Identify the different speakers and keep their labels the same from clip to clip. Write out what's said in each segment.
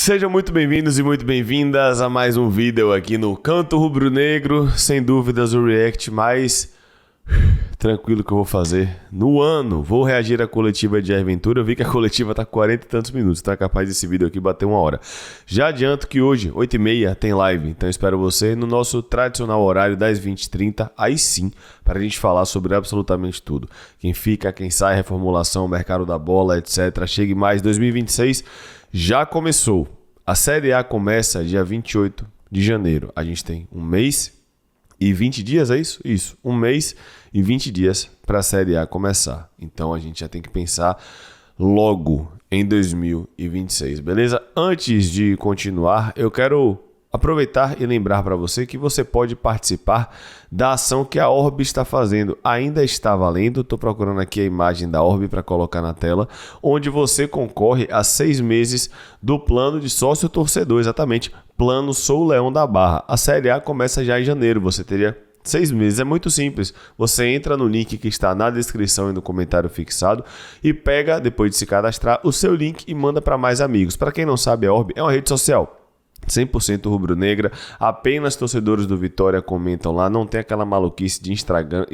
Speaker 1: Sejam muito bem-vindos e muito bem-vindas a mais um vídeo aqui no Canto Rubro Negro. Sem dúvidas o react mais tranquilo que eu vou fazer no ano. Vou reagir à coletiva de Jair Ventura. Eu vi que a coletiva tá 40 e tantos minutos, tá capaz desse vídeo aqui bater 1 hora. Já adianto que hoje, 8h30, tem live, então espero você no nosso tradicional horário das 20h30, aí sim, para a gente falar sobre absolutamente tudo. Quem fica, quem sai, reformulação, mercado da bola, etc. Chegue mais 2026. Já começou. A Série A começa dia 28 de janeiro. A gente tem 1 mês e 20 dias, é isso? Isso, 1 mês e 20 dias para a Série A começar. Então a gente já tem que pensar logo em 2026, beleza? Antes de continuar, eu quero aproveitar e lembrar para você que você pode participar da ação que a Orb está fazendo. Ainda está valendo, estou procurando aqui a imagem da Orb para colocar na tela, onde você concorre a 6 meses do plano de sócio torcedor, exatamente, plano Sou Leão da Barra. A Série A começa já em janeiro, você teria 6 meses, é muito simples. Você entra no link que está na descrição e no comentário fixado e pega, depois de se cadastrar, o seu link e manda para mais amigos. Para quem não sabe, a Orb é uma rede social 100% rubro-negra, apenas torcedores do Vitória comentam lá, não tem aquela maluquice de Instagram,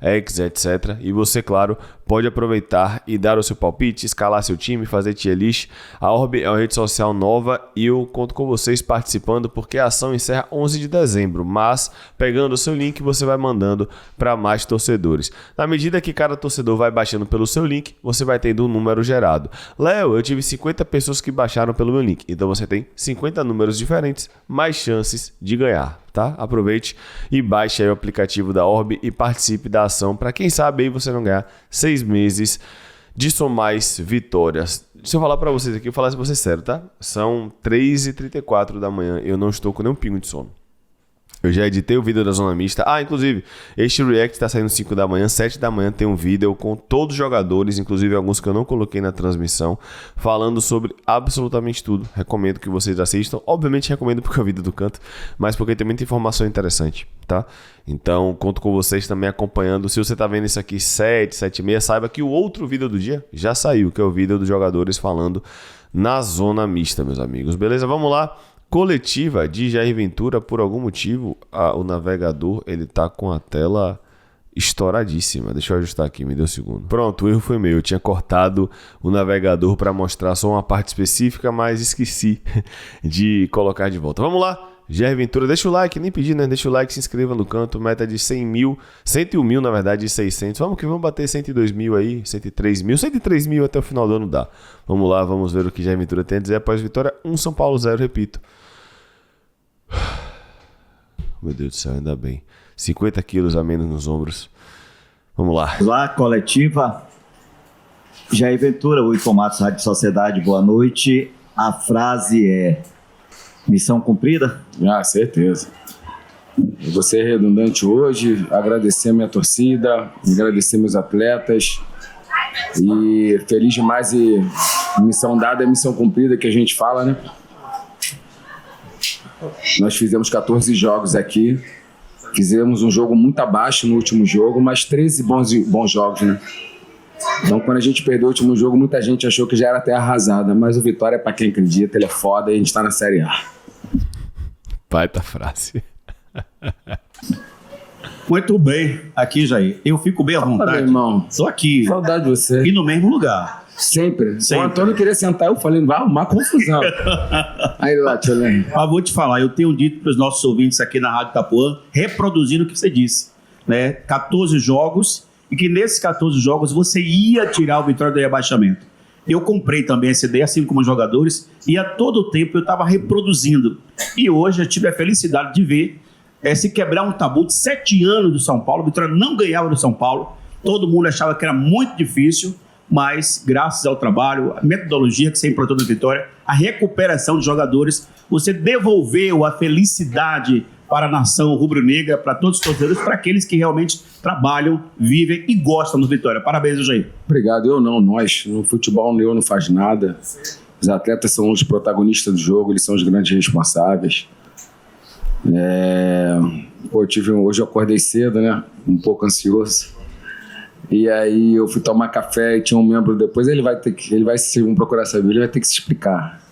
Speaker 1: X, etc. E você, claro, pode aproveitar e dar o seu palpite, escalar seu time, fazer tier list. A Orb é uma rede social nova e eu conto com vocês participando porque a ação encerra 11 de dezembro, mas pegando o seu link você vai mandando para mais torcedores. Na medida que cada torcedor vai baixando pelo seu link, você vai tendo um número gerado. Léo, eu tive 50 pessoas que baixaram pelo meu link, então você tem 50 números diferentes, mais chances de ganhar, tá? Aproveite e baixe aí o aplicativo da Orb e participe da ação para quem sabe aí você não ganhar 6 meses de só mais vitórias. Se eu falar para vocês aqui, eu falar para vocês sério, tá? São 3h34 da manhã, eu não estou com nenhum pingo de sono. Eu já editei o vídeo da Zona Mista. Inclusive, este react está saindo 5 da manhã, 7 da manhã tem um vídeo com todos os jogadores, inclusive alguns que eu não coloquei na transmissão, falando sobre absolutamente tudo. Recomendo que vocês assistam. Obviamente recomendo porque é o vídeo do canto, mas porque tem muita informação interessante, tá? Então, conto com vocês também acompanhando. Se você tá vendo isso aqui 7h30, saiba que o outro vídeo do dia já saiu, que é o vídeo dos jogadores falando na Zona Mista, meus amigos. Beleza? Vamos lá. Coletiva de Jair Ventura, por algum motivo, o navegador ele tá com a tela estouradíssima. Deixa eu ajustar aqui, me deu um segundo. Pronto, o erro foi meu. Eu tinha cortado o navegador para mostrar só uma parte específica, mas esqueci de colocar de volta. Vamos lá, Jair Ventura, deixa o like, nem pedi, né? Deixa o like, se inscreva no canto, meta de 100 mil, 101 mil, na verdade, de 600. Vamos que vamos bater 102 mil aí, 103 mil até o final do ano dá. Vamos lá, vamos ver o que Jair Ventura tem a dizer após vitória. 1 São Paulo 0, repito. Meu Deus do céu, ainda bem. 50 quilos a menos nos ombros. Vamos lá.
Speaker 2: Olá, coletiva. Jair Ventura, o Itomatos Rádio Sociedade, boa noite. A frase é: missão cumprida?
Speaker 3: Certeza. Eu vou ser redundante hoje, agradecer a minha torcida, agradecer meus atletas. E feliz demais, e missão dada é missão cumprida, que a gente fala, né? Nós fizemos 14 jogos aqui, fizemos um jogo muito abaixo no último jogo, mas 13 bons jogos, né? Então, quando a gente perdeu o último jogo, muita gente achou que já era terra arrasada, mas o Vitória é pra quem acredita, ele é foda e a gente tá na Série A.
Speaker 1: Baita frase.
Speaker 2: Muito bem, aqui, Jair. Eu fico bem à vontade.
Speaker 3: Meu irmão.
Speaker 2: Só aqui.
Speaker 3: Saudade de você.
Speaker 2: E no mesmo lugar.
Speaker 3: Sempre. O Antônio queria sentar, eu falei, vai arrumar confusão. Aí lá, tio Lênin.
Speaker 2: Mas vou te falar, eu tenho dito para os nossos ouvintes aqui na Rádio Itapuã, reproduzindo o que você disse, né? 14 jogos, e que nesses 14 jogos você ia tirar o Vitória do rebaixamento. Eu comprei também essa ideia, assim como os jogadores, e a todo tempo eu estava reproduzindo. E hoje eu tive a felicidade de ver se quebrar um tabu de 7 anos do São Paulo. O Vitória não ganhava do São Paulo, todo mundo achava que era muito difícil, mas graças ao trabalho, a metodologia que você implantou na Vitória, a recuperação de jogadores, você devolveu a felicidade para a nação rubro-negra, para todos os torcedores, para aqueles que realmente trabalham, vivem e gostam do Vitória. Parabéns, Jair.
Speaker 3: Obrigado, eu não, nós. No futebol eu não faz nada. Os atletas são os protagonistas do jogo, eles são os grandes responsáveis. Hoje eu acordei cedo, né? Um pouco ansioso. E aí eu fui tomar café e tinha um membro depois, ele vai me procurar saber, ele vai ter que se explicar.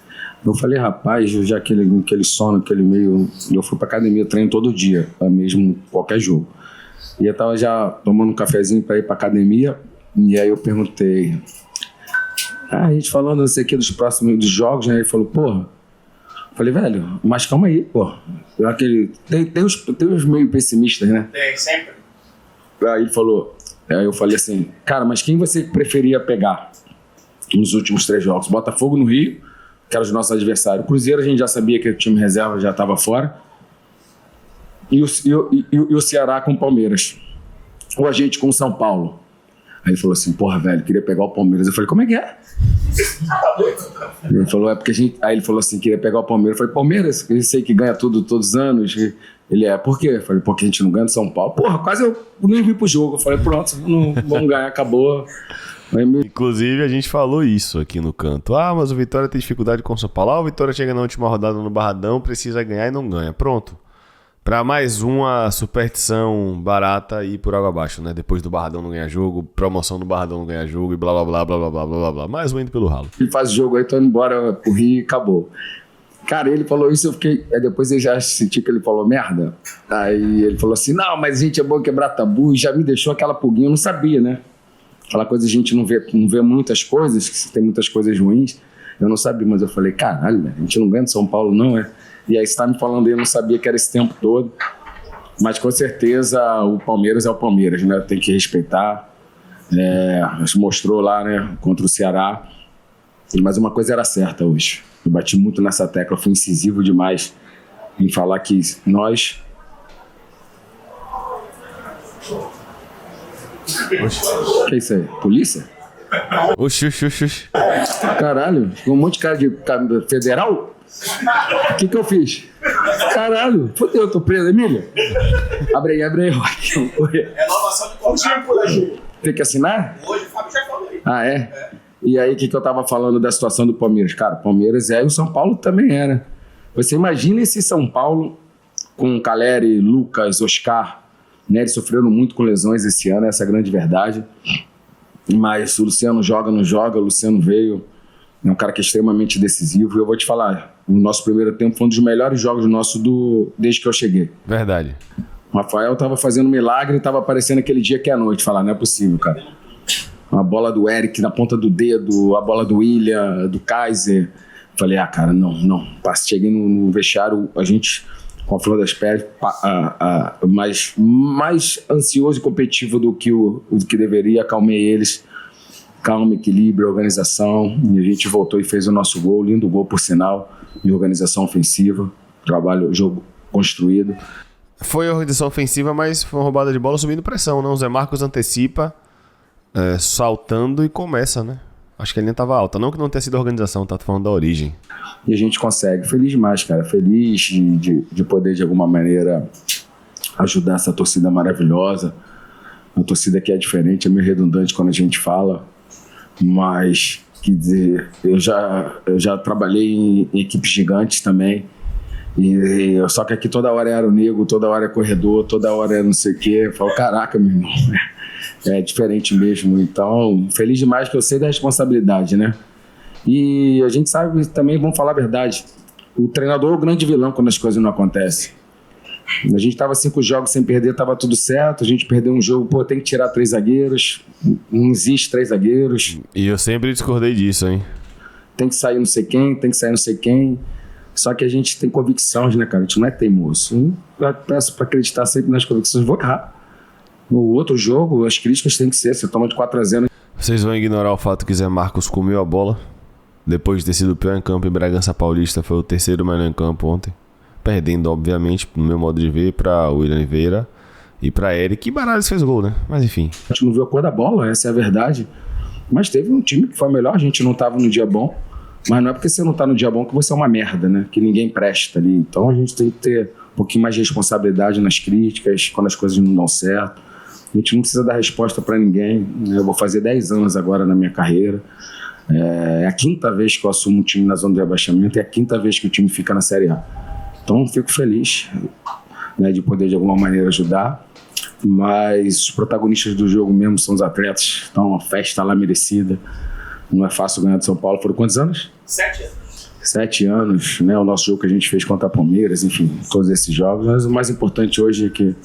Speaker 3: Eu falei, rapaz, já aquele sono, aquele meio... Eu fui pra academia, treino todo dia, mesmo qualquer jogo. E eu tava já tomando um cafezinho pra ir pra academia, e aí eu perguntei... a gente falando, não sei o que, dos próximos jogos, né? Ele falou, porra... Falei, velho, mas calma aí, pô. Tem os meio pessimistas, né?
Speaker 2: Tem, sempre.
Speaker 3: Aí ele falou... Aí eu falei assim, cara, mas quem você preferia pegar nos últimos 3 jogos? Botafogo no Rio, que era os nossos adversários. O Cruzeiro a gente já sabia que o time reserva já estava fora. E o Ceará com o Palmeiras. Ou a gente com o São Paulo. Aí ele falou assim, porra, velho, queria pegar o Palmeiras. Eu falei, como é que é? Ele falou, é porque a gente... Aí ele falou assim, queria pegar o Palmeiras. Eu falei, Palmeiras, eu sei que ganha tudo todos os anos. Ele, por quê? Eu falei, porque a gente não ganha do São Paulo. Porra, quase eu nem vim pro jogo. Eu falei, pronto, não vamos ganhar, acabou.
Speaker 1: Inclusive, a gente falou isso aqui no canto. Mas o Vitória tem dificuldade com o São Paulo. O Vitória chega na última rodada no Barradão, precisa ganhar e não ganha. Pronto. Pra mais uma superstição barata e por água abaixo, né? Depois do Barradão não ganhar jogo, promoção do Barradão não ganhar jogo e blá blá blá blá blá blá blá blá. Mais um indo pelo ralo.
Speaker 3: Ele faz o jogo aí, tô indo embora pro Rio e acabou. Cara, ele falou isso, eu fiquei... Aí depois eu já senti que ele falou merda. Aí ele falou assim, não, mas a gente é bom quebrar tabu. E já me deixou aquela pulguinha, eu não sabia, né? Aquela coisa a gente não vê muitas coisas, que tem muitas coisas ruins. Eu não sabia, mas eu falei, caralho, a gente não ganha de São Paulo não, é? E aí você tá me falando aí, eu não sabia que era esse tempo todo. Mas com certeza o Palmeiras é o Palmeiras, né? Tem que respeitar. Mostrou lá, né, contra o Ceará. Mas uma coisa era certa hoje. Eu bati muito nessa tecla, fui incisivo demais em falar que nós... Que é isso aí? Polícia?
Speaker 1: Oxi.
Speaker 3: Caralho, um monte de cara de federal? O que eu fiz? Caralho, fodeu, eu tô preso, Emília. Abre aí.
Speaker 2: Renovação de contrato por aí.
Speaker 3: Tem que assinar?
Speaker 2: Hoje o Fábio já falou aí.
Speaker 3: Ah, é? E aí, o que eu tava falando da situação do Palmeiras? Cara, Palmeiras e o São Paulo também era. Você imagina esse São Paulo com Caleri, Lucas, Oscar, né? Eles sofreram muito com lesões esse ano, essa é a grande verdade. Mas o Luciano não joga, o Luciano veio, é um cara que é extremamente decisivo. E eu vou te falar, o nosso primeiro tempo foi um dos melhores jogos desde que eu cheguei.
Speaker 1: Verdade.
Speaker 3: O Rafael tava fazendo milagre e tava aparecendo aquele dia que é a noite. Falar, não é possível, cara. A bola do Eric na ponta do dedo, a bola do William, do Kaiser. Falei, cara, não. Cheguei no vestiário, a gente, com a flor das peles, mais ansioso e competitivo do que deveria. Acalmei eles. Calma, equilíbrio, organização. E a gente voltou e fez o nosso gol. Lindo gol, por sinal. De organização ofensiva. Jogo construído.
Speaker 1: Foi a organização ofensiva, mas foi uma roubada de bola subindo pressão, né? O Zé Marcos antecipa, saltando e começa, né? Acho que a linha tava alta. Não que não tenha sido a organização, tá falando da origem.
Speaker 3: E a gente consegue. Feliz demais, cara. Feliz de poder, de alguma maneira, ajudar essa torcida maravilhosa. Uma torcida que é diferente, é meio redundante quando a gente fala. Mas, quer dizer, eu já trabalhei em equipes gigantes também. Só que aqui toda hora era o nego, toda hora é corredor, toda hora é não sei o quê. Eu falo, caraca, meu irmão, é diferente mesmo. Então, feliz demais que eu sei da responsabilidade, né? E a gente sabe também, vamos falar a verdade, o treinador é o grande vilão quando as coisas não acontecem. A gente tava 5 jogos sem perder, tava tudo certo. A gente perdeu um jogo, tem que tirar 3 zagueiros. Não existe 3 zagueiros.
Speaker 1: E eu sempre discordei disso, hein?
Speaker 3: Tem que sair não sei quem, tem que sair não sei quem. Só que a gente tem convicções, né, cara? A gente não é teimoso. Eu peço pra acreditar sempre nas convicções. Vou errar. No outro jogo, as críticas têm que ser. Você toma de 4-0.
Speaker 1: Vocês vão ignorar o fato que Zé Marcos comeu a bola? Depois de ter sido o pior em campo em Bragança Paulista, foi o terceiro melhor em campo ontem. Perdendo, obviamente, no meu modo de ver, pra William Oliveira e pra Eric. E Baralhas fez gol, né? Mas enfim.
Speaker 3: A gente não viu a cor da bola, essa é a verdade. Mas teve um time que foi melhor, a gente não tava no dia bom. Mas não é porque você não tá no dia bom que você é uma merda, né? Que ninguém presta ali. Então a gente tem que ter um pouquinho mais de responsabilidade nas críticas, quando as coisas não dão certo. A gente não precisa dar resposta pra ninguém. Eu vou fazer 10 anos agora na minha carreira. É a 5ª vez que eu assumo um time na zona de rebaixamento e é a 5ª vez que o time fica na Série A. Então fico feliz, né, de poder de alguma maneira ajudar. Mas os protagonistas do jogo mesmo são os atletas. Então a festa lá merecida. Não é fácil ganhar de São Paulo. Foram quantos anos?
Speaker 2: 7 anos.
Speaker 3: 7 anos, né? O nosso jogo que a gente fez contra a Palmeiras, enfim, todos esses jogos. Mas o mais importante hoje é que...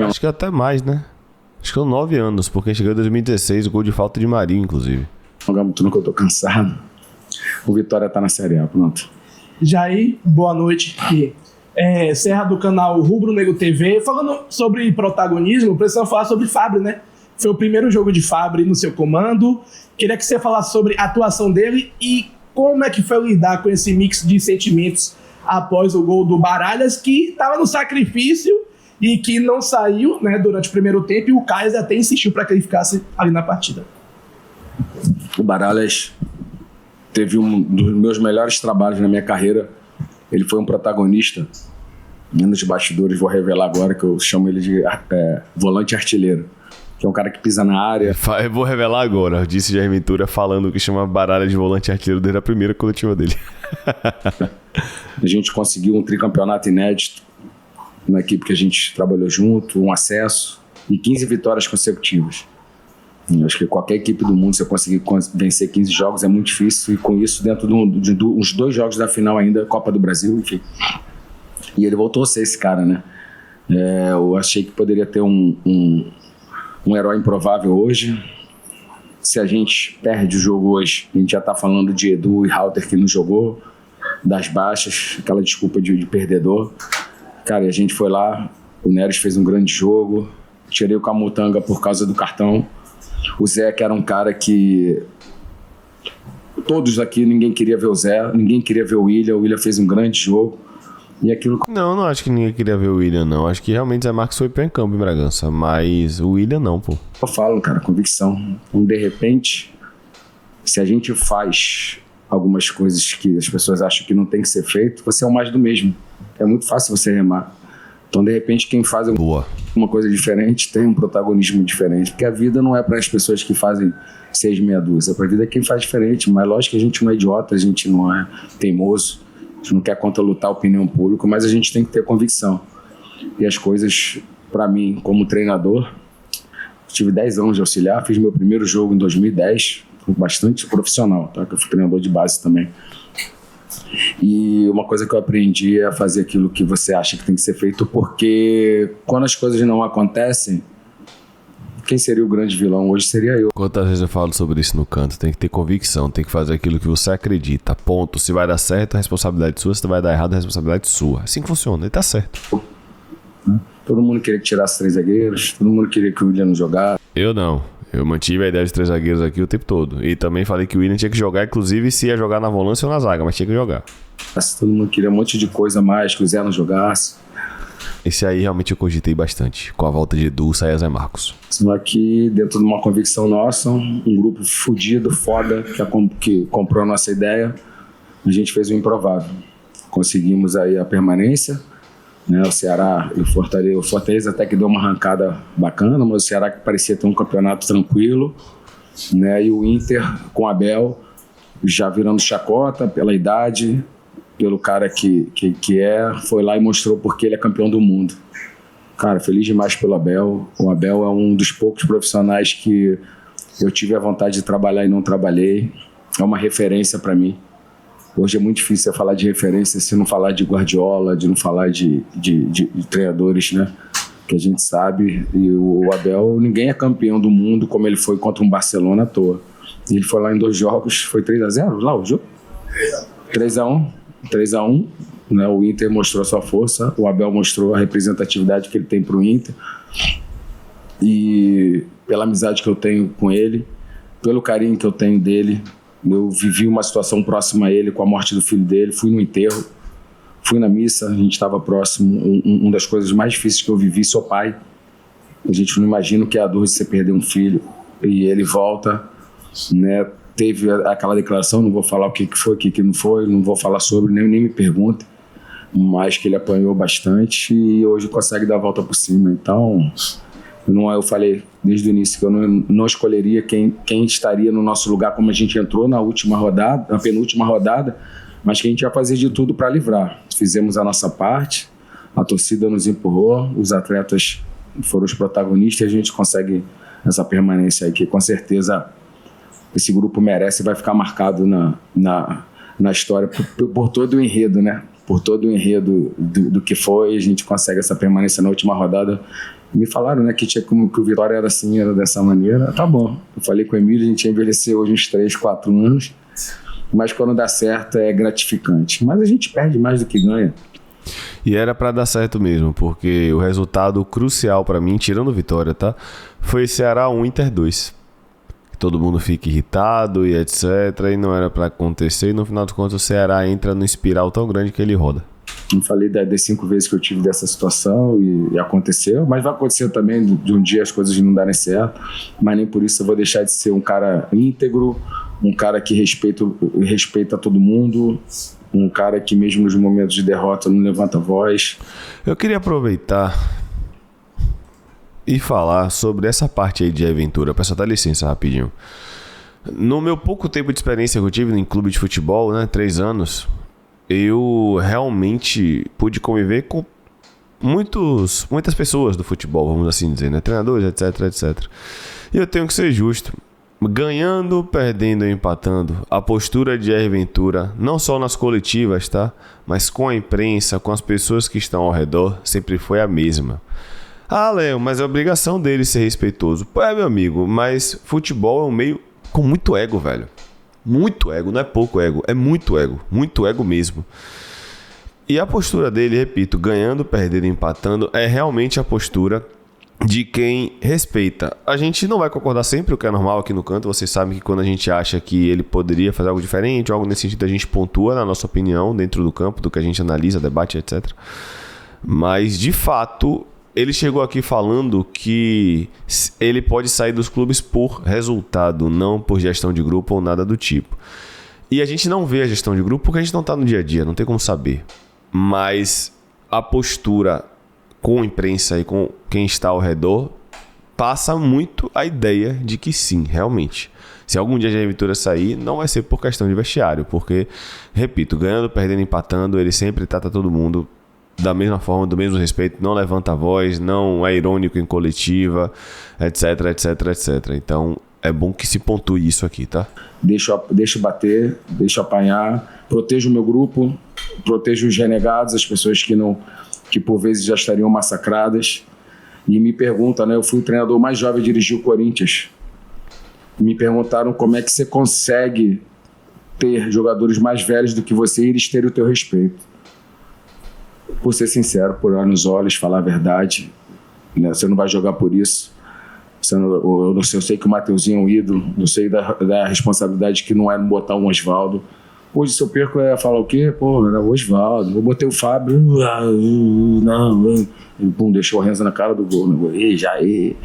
Speaker 1: Acho que até mais, né? Acho que são 9 anos, porque a gente chegou em 2016, o gol de falta de Marinho, inclusive.
Speaker 3: Jogamos tudo que eu tô cansado. O Vitória tá na Série A, pronto.
Speaker 4: Jair, boa noite. Aqui. Serra do canal Rubro Negro TV. Falando sobre protagonismo, precisamos falar sobre Fábio, né? Foi o primeiro jogo de Fábio no seu comando. Queria que você falasse sobre a atuação dele e como é que foi lidar com esse mix de sentimentos após o gol do Baralhas, que estava no sacrifício e que não saiu, né, durante o primeiro tempo, e o Kaiser até insistiu para que ele ficasse ali na partida.
Speaker 3: O Baralhas teve um dos meus melhores trabalhos na minha carreira. Ele foi um protagonista nos bastidores, vou revelar agora, que eu chamo ele de volante artilheiro, que é um cara que pisa na área.
Speaker 1: Eu vou revelar agora, disse Jair Ventura falando que chama Baralha de volante artilheiro desde a primeira coletiva dele.
Speaker 3: A gente conseguiu um tricampeonato inédito na equipe que a gente trabalhou junto, um acesso e 15 vitórias consecutivas. Eu acho que qualquer equipe do mundo, se eu conseguir vencer 15 jogos, é muito difícil, e com isso, dentro de uns 2 jogos da final ainda, Copa do Brasil, enfim. E ele voltou a ser esse cara, né? Eu achei que poderia ter um herói improvável hoje. Se a gente perde o jogo hoje, a gente já tá falando de Edu e Halter que não jogou, das baixas, aquela desculpa de perdedor. Cara, e a gente foi lá, o Neres fez um grande jogo, tirei o Camutanga por causa do cartão. O Zé, que era um cara que... Todos aqui, ninguém queria ver o Zé, ninguém queria ver o William fez um grande jogo. E aquilo...
Speaker 1: Não acho que ninguém queria ver o William, não. Acho que realmente o Zé Marcos foi pé em campo em Bragança, mas o William não, pô.
Speaker 3: Eu falo, cara, convicção. Então, de repente, se a gente faz algumas coisas que as pessoas acham que não tem que ser feito, você é o mais do mesmo. É muito fácil você remar. Então, de repente, quem faz uma coisa diferente tem um protagonismo diferente. Porque a vida não é para as pessoas que fazem 6 meia dúzia. É para a vida quem faz diferente. Mas lógico que a gente não é idiota, a gente não é teimoso, a gente não quer contra-lutar a opinião pública, mas a gente tem que ter convicção. E as coisas, para mim, como treinador, tive 10 anos de auxiliar, fiz meu primeiro jogo em 2010, bastante profissional, tá? Que eu fui treinador de base também. E uma coisa que eu aprendi é fazer aquilo que você acha que tem que ser feito, porque quando as coisas não acontecem, quem seria o grande vilão hoje seria eu.
Speaker 1: Quantas vezes eu falo sobre isso no canto? Tem que ter convicção, tem que fazer aquilo que você acredita, ponto. Se vai dar certo, a responsabilidade sua, se vai dar errado, a responsabilidade sua. Assim que funciona, e tá certo.
Speaker 3: Todo mundo queria que tirasse 3 zagueiros, todo mundo queria que o William não jogasse.
Speaker 1: Eu não. Eu mantive a ideia de 3 zagueiros aqui o tempo todo. E também falei que o William tinha que jogar, inclusive se ia jogar na volância ou na zaga, mas tinha que jogar.
Speaker 3: Todo mundo queria um monte de coisa a mais, que o Zé não jogasse.
Speaker 1: Esse aí realmente eu cogitei bastante. Com a volta de Edu, saia Zé Marcos.
Speaker 3: Só que dentro de uma convicção nossa, um grupo fudido, foda, que comprou a nossa ideia, a gente fez o improvável. Conseguimos aí a permanência, né? O Ceará e o Fortaleza até que deu uma arrancada bacana, mas o Ceará que parecia ter um campeonato tranquilo, né? E o Inter com o Abel já virando chacota pela idade, pelo cara que foi lá e mostrou porque ele é campeão do mundo. Cara, feliz demais pelo Abel. O Abel é um dos poucos profissionais que eu tive a vontade de trabalhar e não trabalhei. É uma referência para mim. Hoje é muito difícil falar de referência se não falar de Guardiola, de não falar de treinadores, né? Que a gente sabe. E o Abel, ninguém é campeão do mundo como ele foi contra um Barcelona à toa. E ele foi lá em 2 jogos, foi 3-0 lá o jogo? 3-1, né? O Inter mostrou a sua força, o Abel mostrou a representatividade que ele tem para o Inter, e pela amizade que eu tenho com ele, pelo carinho que eu tenho dele. Eu vivi uma situação próxima a ele com a morte do filho dele, fui no enterro, fui na missa, a gente estava próximo. Uma das coisas mais difíceis que eu vivi, sou pai, a gente não imagina o que é a dor de você perder um filho, e ele volta, né? Teve aquela declaração, não vou falar o que foi, o que não foi, não vou falar sobre, nem me pergunta, mas que ele apanhou bastante e hoje consegue dar a volta por cima. Então, eu falei desde o início que eu não escolheria quem estaria no nosso lugar como a gente entrou na última rodada, na penúltima rodada, mas que a gente ia fazer de tudo para livrar. Fizemos a nossa parte, a torcida nos empurrou, os atletas foram os protagonistas e a gente consegue essa permanência aí, que com certeza esse grupo merece e vai ficar marcado na na história por todo o enredo, né? Por todo o enredo do que foi, a gente consegue essa permanência na última rodada. Me falaram, né, que o Vitória era assim, era dessa maneira. Tá bom. Eu falei com o Emílio, a gente envelheceu hoje uns 3, 4 anos, mas quando dá certo é gratificante. Mas a gente perde mais do que ganha.
Speaker 1: E era pra dar certo mesmo, porque o resultado crucial pra mim, tirando Vitória, tá? Foi Ceará 1, Inter 2. Todo mundo fica irritado e etc. E não era pra acontecer. E no final de contas o Ceará entra num espiral tão grande que ele roda.
Speaker 3: Eu falei das 5 vezes que eu tive dessa situação e aconteceu. Mas vai acontecer também de um dia as coisas não darem certo. Mas nem por isso eu vou deixar de ser um cara íntegro, um cara que respeita todo mundo, um cara que mesmo nos momentos de derrota não levanta a voz.
Speaker 1: Eu queria aproveitar e falar sobre essa parte aí de aventura. Peço até licença rapidinho. No meu pouco tempo de experiência que eu tive em clube de futebol, né, 3 anos, eu realmente pude conviver com muitas pessoas do futebol, vamos assim dizer, né, treinadores, etc, etc. E eu tenho que ser justo. Ganhando, perdendo ou empatando, a postura de Jair Ventura, não só nas coletivas, tá? Mas com a imprensa, com as pessoas que estão ao redor, sempre foi a mesma. Ah, Léo, mas é obrigação dele ser respeitoso. Pô, meu amigo, mas futebol é um meio com muito ego, velho. Muito ego, não é pouco ego, é muito ego mesmo. E a postura dele, repito, ganhando, perdendo, empatando, é realmente a postura de quem respeita. A gente não vai concordar sempre, o que é normal aqui no Canto. Vocês sabem que quando a gente acha que ele poderia fazer algo diferente, algo nesse sentido, a gente pontua na nossa opinião dentro do campo, do que a gente analisa, debate, etc. Mas, de fato, ele chegou aqui falando que ele pode sair dos clubes por resultado, não por gestão de grupo ou nada do tipo. E a gente não vê a gestão de grupo porque a gente não está no dia a dia, não tem como saber. Mas a postura com a imprensa e com quem está ao redor passa muito a ideia de que sim, realmente. Se algum dia a Jair Ventura sair, não vai ser por questão de vestiário, porque, repito, ganhando, perdendo, empatando, ele sempre trata todo mundo da mesma forma, do mesmo respeito, não levanta a voz, não é irônico em coletiva, etc, etc, etc. Então, é bom que se pontue isso aqui, tá?
Speaker 3: Deixo bater, deixo apanhar, protejo o meu grupo, protejo os renegados, as pessoas que por vezes já estariam massacradas. E me perguntam, né? Eu fui o treinador mais jovem a dirigir o Corinthians. Me perguntaram como é que você consegue ter jogadores mais velhos do que você e eles terem o teu respeito. Por ser sincero, por olhar nos olhos, falar a verdade, né? Você não vai jogar por isso. Eu sei que o Mateuzinho é um ídolo, eu sei da responsabilidade que não é botar um Osvaldo. Hoje, se eu perco, é falar o quê? Pô, era o Osvaldo. Eu botei o Fábio, não. Pum, deixou o Renzo na cara do gol. Né?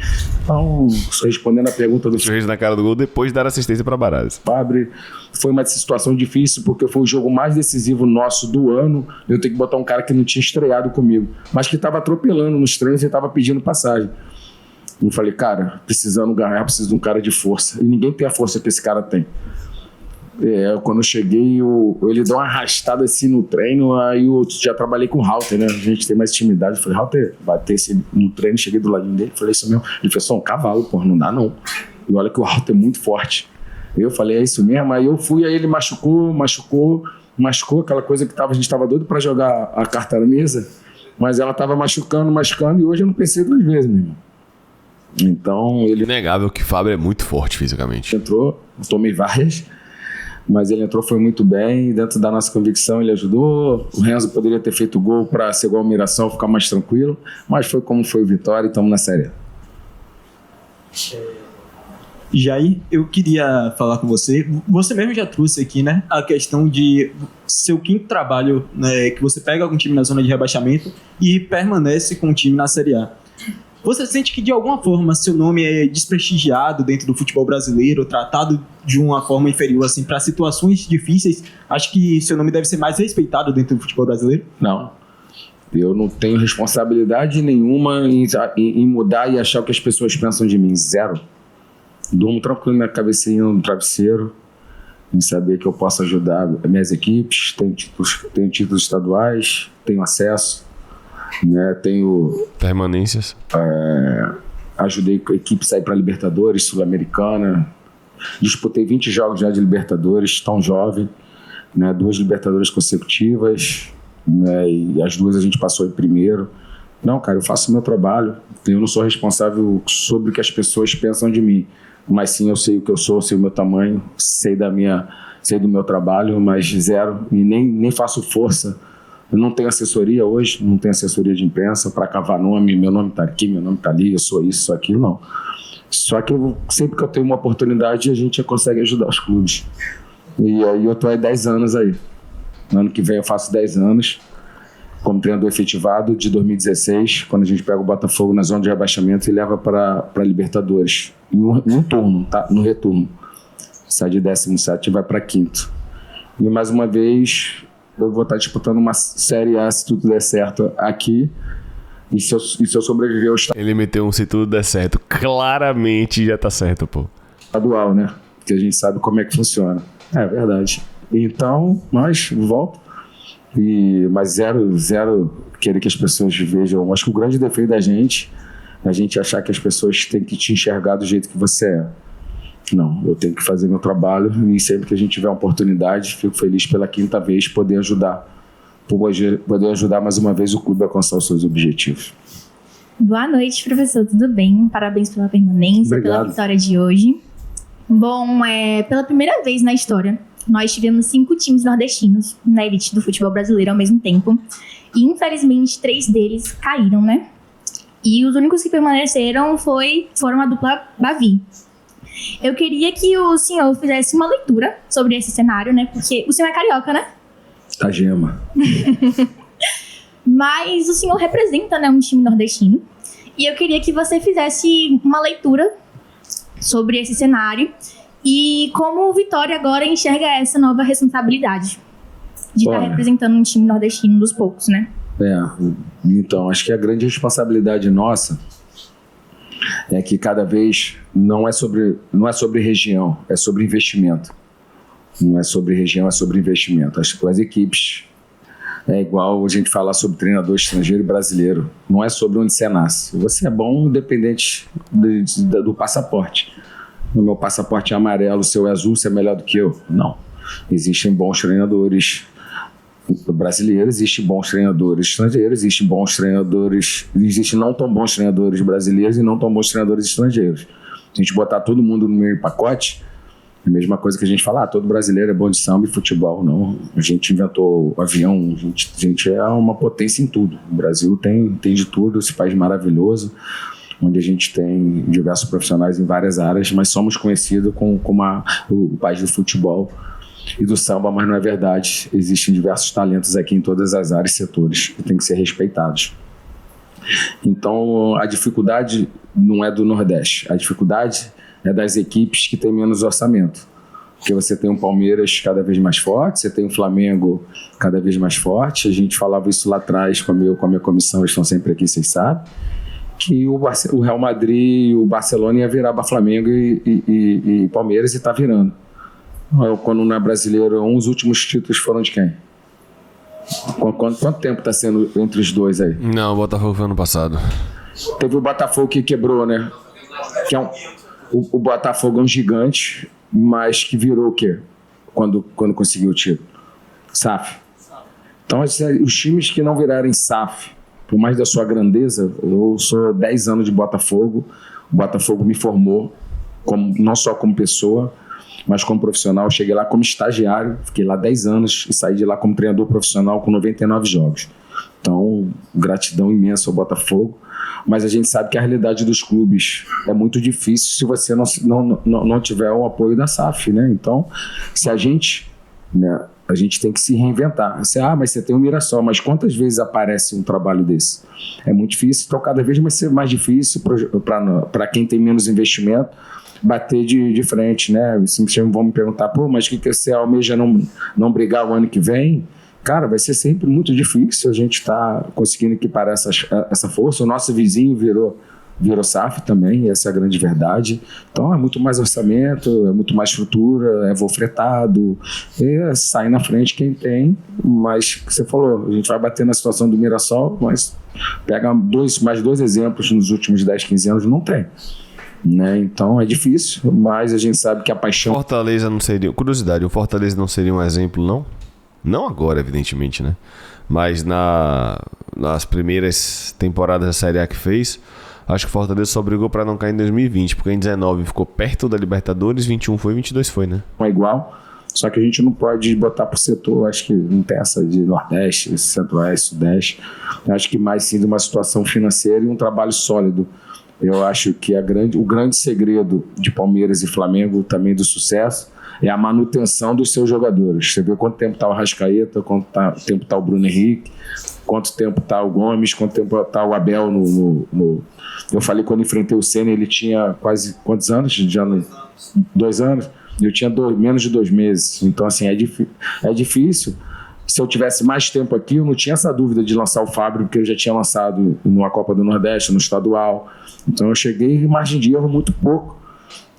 Speaker 3: Então, só respondendo a pergunta do
Speaker 1: Renzo na cara do gol depois de dar assistência para Baralhas.
Speaker 3: Fábio, foi uma situação difícil, porque foi o jogo mais decisivo nosso do ano. Eu tenho que botar um cara que não tinha estreado comigo, mas que estava atropelando nos treinos e estava pedindo passagem. Eu falei, cara, precisando ganhar, preciso de um cara de força. E ninguém tem a força que esse cara tem. Quando eu cheguei, ele deu uma arrastada assim no treino, aí eu já trabalhei com o Halter, né? A gente tem mais intimidade. Eu falei, Halter, bater no treino, cheguei do ladinho dele, falei isso mesmo. Ele falou, só um cavalo, porra, não dá não. E olha que o Halter é muito forte. Eu falei, é isso mesmo? Aí eu fui, aí ele machucou aquela coisa que a gente tava doido pra jogar a carta na mesa, mas ela tava machucando, e hoje eu não pensei 2 vezes, meu irmão. Então ele...
Speaker 1: Inegável que Fábio é muito forte fisicamente.
Speaker 3: Entrou, tomei várias, mas ele entrou, foi muito bem, dentro da nossa convicção ele ajudou. O Renzo poderia ter feito gol para ser igual ao Mirassol, ficar mais tranquilo, mas foi como foi o Vitória e estamos na Série A.
Speaker 5: Jair, eu queria falar com você. Você mesmo já trouxe aqui, né, a questão de seu 5º trabalho, né, que você pega algum time na zona de rebaixamento e permanece com o time na Série A. Você sente que de alguma forma seu nome é desprestigiado dentro do futebol brasileiro, tratado de uma forma inferior assim para situações difíceis? Acho que seu nome deve ser mais respeitado dentro do futebol brasileiro?
Speaker 3: Não. Eu não tenho responsabilidade nenhuma em mudar e achar o que as pessoas pensam de mim. Zero. Durmo tranquilo na cabeceira no travesseiro, em saber que eu posso ajudar minhas equipes. Tenho títulos estaduais, tenho acesso. Né, tenho
Speaker 1: permanências,
Speaker 3: ajudei a equipe a sair para a Libertadores, Sul-Americana, disputei 20 jogos já de Libertadores, tão jovem, né? 2 Libertadores consecutivas, né? E as 2 a gente passou em primeiro. Não, cara, eu faço o meu trabalho. Eu não sou responsável sobre o que as pessoas pensam de mim, mas sim eu sei o que eu sou, sei o meu tamanho, sei do meu trabalho, mas zero, e nem faço força. Eu não tenho assessoria hoje, não tenho assessoria de imprensa para cavar nome, meu nome está aqui, meu nome está ali, eu sou isso, sou aquilo, não. Só que sempre que eu tenho uma oportunidade, a gente consegue ajudar os clubes. E aí eu estou há 10 anos aí. No ano que vem eu faço 10 anos como treinador efetivado, de 2016, quando a gente pega o Botafogo na zona de rebaixamento e leva para Libertadores. Em um turno, tá? No retorno. Sai de 17 e vai para 5º. E mais uma vez, eu vou estar disputando uma Série A, se tudo der certo, aqui. E se eu sobreviver ao
Speaker 1: Ele meteu um se tudo der certo. Claramente já tá certo, pô.
Speaker 3: estadual, né? Porque a gente sabe como é que funciona. É verdade. Então, nós volta. Mas zero querer que as pessoas vejam. Acho que o grande defeito da gente é a gente achar que as pessoas têm que te enxergar do jeito que você é. Não, eu tenho que fazer meu trabalho e sempre que a gente tiver uma oportunidade, fico feliz pela 5ª vez poder ajudar mais uma vez o clube a alcançar os seus objetivos.
Speaker 6: Boa noite, professor, tudo bem? Parabéns pela permanência,
Speaker 3: Obrigado.
Speaker 6: pela vitória de hoje. Bom, pela primeira vez na história, nós tivemos 5 times nordestinos na elite do futebol brasileiro ao mesmo tempo. E, infelizmente, 3 deles caíram, né? E os únicos que permaneceram foram a dupla Bavi. Eu queria que o senhor fizesse uma leitura sobre esse cenário, né? Porque o senhor é carioca, né?
Speaker 3: A gema.
Speaker 6: Mas o senhor representa, né, um time nordestino. E eu queria que você fizesse uma leitura sobre esse cenário e como o Vitória agora enxerga essa nova responsabilidade de estar
Speaker 3: Olha,
Speaker 6: representando um time nordestino dos poucos, né?
Speaker 3: Então, acho que a grande responsabilidade nossa é que cada vez não é sobre região, é sobre investimento. Não é sobre região, é sobre investimento. As equipes é igual a gente falar sobre treinador estrangeiro e brasileiro. Não é sobre onde você nasce. Você é bom independente do passaporte. O meu passaporte é amarelo, o seu é azul, você é melhor do que eu? Não. Existem bons treinadores brasileiros, existem bons treinadores estrangeiros, existem não tão bons treinadores brasileiros e não tão bons treinadores estrangeiros. Se a gente botar todo mundo no mesmo pacote, é a mesma coisa que a gente fala, todo brasileiro é bom de samba e futebol. Não, a gente inventou o avião, a gente é uma potência em tudo. O Brasil tem de tudo, esse país maravilhoso, onde a gente tem diversos profissionais em várias áreas, mas somos conhecidos como o país do futebol e do samba, mas não é verdade. Existem diversos talentos aqui em todas as áreas e setores que têm que ser respeitados. Então, a dificuldade não é do Nordeste, a dificuldade é das equipes que têm menos orçamento. Porque você tem um Palmeiras cada vez mais forte, você tem um Flamengo cada vez mais forte. A gente falava isso lá atrás com a minha comissão, eles estão sempre aqui, vocês sabem, que o Real Madrid e o Barcelona ia virar para Flamengo e Palmeiras e está virando. Quando não é brasileiro, os últimos títulos foram de quem? Quanto tempo está sendo entre os dois aí?
Speaker 1: Não, o Botafogo foi ano passado.
Speaker 3: Teve o Botafogo que quebrou, né? Que o Botafogo é um gigante, mas que virou o quê? Quando conseguiu o título? SAF. Então, os times que não virarem SAF, por mais da sua grandeza, eu sou 10 anos de Botafogo, o Botafogo me formou, não só como pessoa, mas como profissional. Eu cheguei lá como estagiário, fiquei lá 10 anos e saí de lá como treinador profissional com 99 jogos. Então, gratidão imensa ao Botafogo, mas a gente sabe que a realidade dos clubes é muito difícil se você não tiver o apoio da SAF, né? Então, se a gente tem que se reinventar. Mas você tem o Mirassol, mas quantas vezes aparece um trabalho desse? É muito difícil, então cada vez vai ser mais difícil para quem tem menos investimento bater de frente, né? Sempre vão me perguntar, mas o que você almeja não brigar o ano que vem? Cara, vai ser sempre muito difícil a gente estar conseguindo equiparar essa força. O nosso vizinho virou SAF também, essa é a grande verdade. Então é muito mais orçamento, é muito mais estrutura, é voo fretado, sai na frente quem tem, mas o que você falou, a gente vai bater na situação do Mirassol, mas pega mais dois exemplos nos últimos 10, 15 anos, não tem. Né? Então é difícil, mas a gente sabe que a paixão...
Speaker 1: Fortaleza não seria... Curiosidade, o Fortaleza não seria um exemplo, não? Não agora, evidentemente, né? Mas nas primeiras temporadas da Série A que fez, acho que o Fortaleza só brigou pra não cair em 2020, porque em 19 ficou perto da Libertadores, 21 foi, 22 foi, né?
Speaker 3: É igual, só que a gente não pode botar por setor, acho que não tem essa de Nordeste, Centro-Oeste, Sudeste. Eu acho que mais sim de uma situação financeira e um trabalho sólido. Eu acho que o grande segredo de Palmeiras e Flamengo, também do sucesso, é a manutenção dos seus jogadores. Você vê quanto tempo está o Arrascaeta, quanto tempo está o Bruno Henrique, quanto tempo está o Gomes, quanto tempo está o Abel no... Eu falei quando enfrentei o Senna, ele tinha quase quantos anos? Já 2 anos? Eu tinha menos de 2 meses. Então, assim, é difícil. Se eu tivesse mais tempo aqui, eu não tinha essa dúvida de lançar o Fábio, porque eu já tinha lançado numa Copa do Nordeste, no estadual. Então, eu cheguei em margem de erro muito pouco.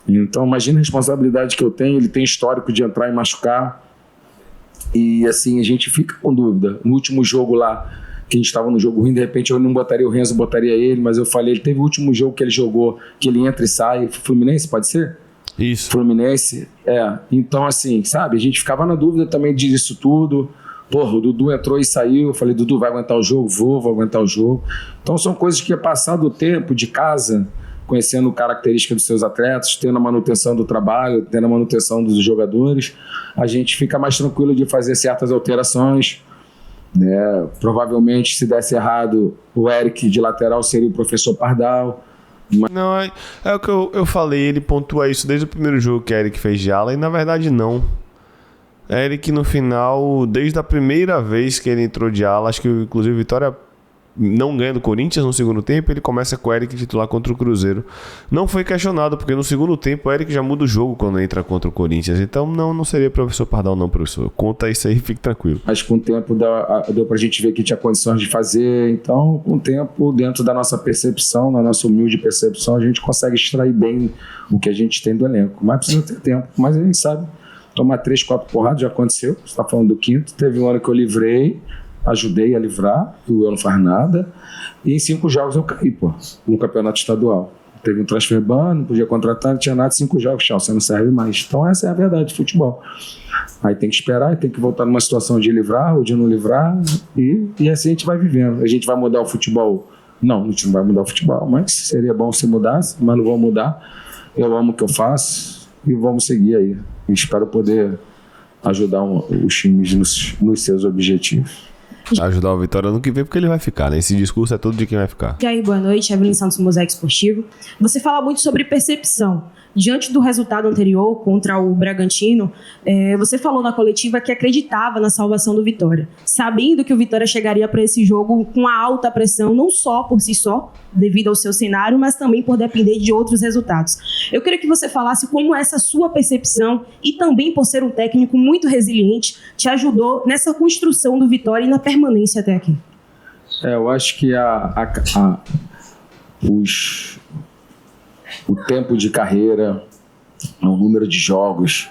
Speaker 3: Então, imagina a responsabilidade que eu tenho. Ele tem histórico de entrar e machucar. E, assim, a gente fica com dúvida. No último jogo lá, que a gente estava no jogo ruim, de repente eu não botaria o Renzo, botaria ele, mas eu falei, ele teve o último jogo que ele jogou, que ele entra e sai. Fluminense, pode ser?
Speaker 1: Isso.
Speaker 3: Fluminense, Então, assim, sabe, a gente ficava na dúvida também disso tudo. Porra, o Dudu entrou e saiu. Eu falei, Dudu, vai aguentar o jogo? Vou aguentar o jogo. Então, são coisas que, passado o tempo de casa, conhecendo características dos seus atletas, tendo a manutenção do trabalho, tendo a manutenção dos jogadores, a gente fica mais tranquilo de fazer certas alterações. Né? Provavelmente, se desse errado, o Eric de lateral seria o professor Pardal.
Speaker 1: Não, é o que eu falei, ele pontua isso desde o primeiro jogo que Eric fez de ala, e na verdade não. Eric no final, desde a primeira vez que ele entrou de ala, acho que inclusive o Vitória não ganha do Corinthians no segundo tempo, ele começa com o Eric titular contra o Cruzeiro. Não foi questionado, porque no segundo tempo o Eric já muda o jogo quando entra contra o Corinthians. Então não seria professor Pardal não, professor. Conta isso aí, fique tranquilo.
Speaker 3: Mas com o tempo deu pra gente ver que tinha condições de fazer. Então, com o tempo, dentro da nossa percepção, na nossa humilde percepção, a gente consegue extrair bem o que a gente tem do elenco. Mas precisa ter tempo. Mas a gente sabe, tomar 3, 4 porradas já aconteceu. Você está falando do quinto. Teve um ano que eu livrei, ajudei a livrar, o eu não faz nada, e em 5 jogos eu caí, no campeonato estadual. Teve um transfer ban, não podia contratar, não tinha nada, 5 jogos, tchau, você não serve mais. Então essa é a verdade de futebol. Aí tem que esperar, e tem que voltar numa situação de livrar ou de não livrar, e assim a gente vai vivendo. A gente vai mudar o futebol? Não, a gente não vai mudar o futebol, mas seria bom se mudasse, mas não vou mudar. Eu amo o que eu faço, e vamos seguir aí. E espero poder ajudar os times nos seus objetivos.
Speaker 1: Ajudar o Vitória no que vem, porque ele vai ficar, né? Esse discurso é todo de quem vai ficar.
Speaker 7: Jair, boa noite. Evelyn Santos, Mosaico Esportivo. Você fala muito sobre percepção. Diante do resultado anterior contra o Bragantino, você falou na coletiva que acreditava na salvação do Vitória, sabendo que o Vitória chegaria para esse jogo com a alta pressão, não só por si só, devido ao seu cenário, mas também por depender de outros resultados. Eu queria que você falasse como essa sua percepção, e também por ser um técnico muito resiliente, te ajudou nessa construção do Vitória e na permanência até aqui.
Speaker 3: Eu acho que o tempo de carreira, o número de jogos,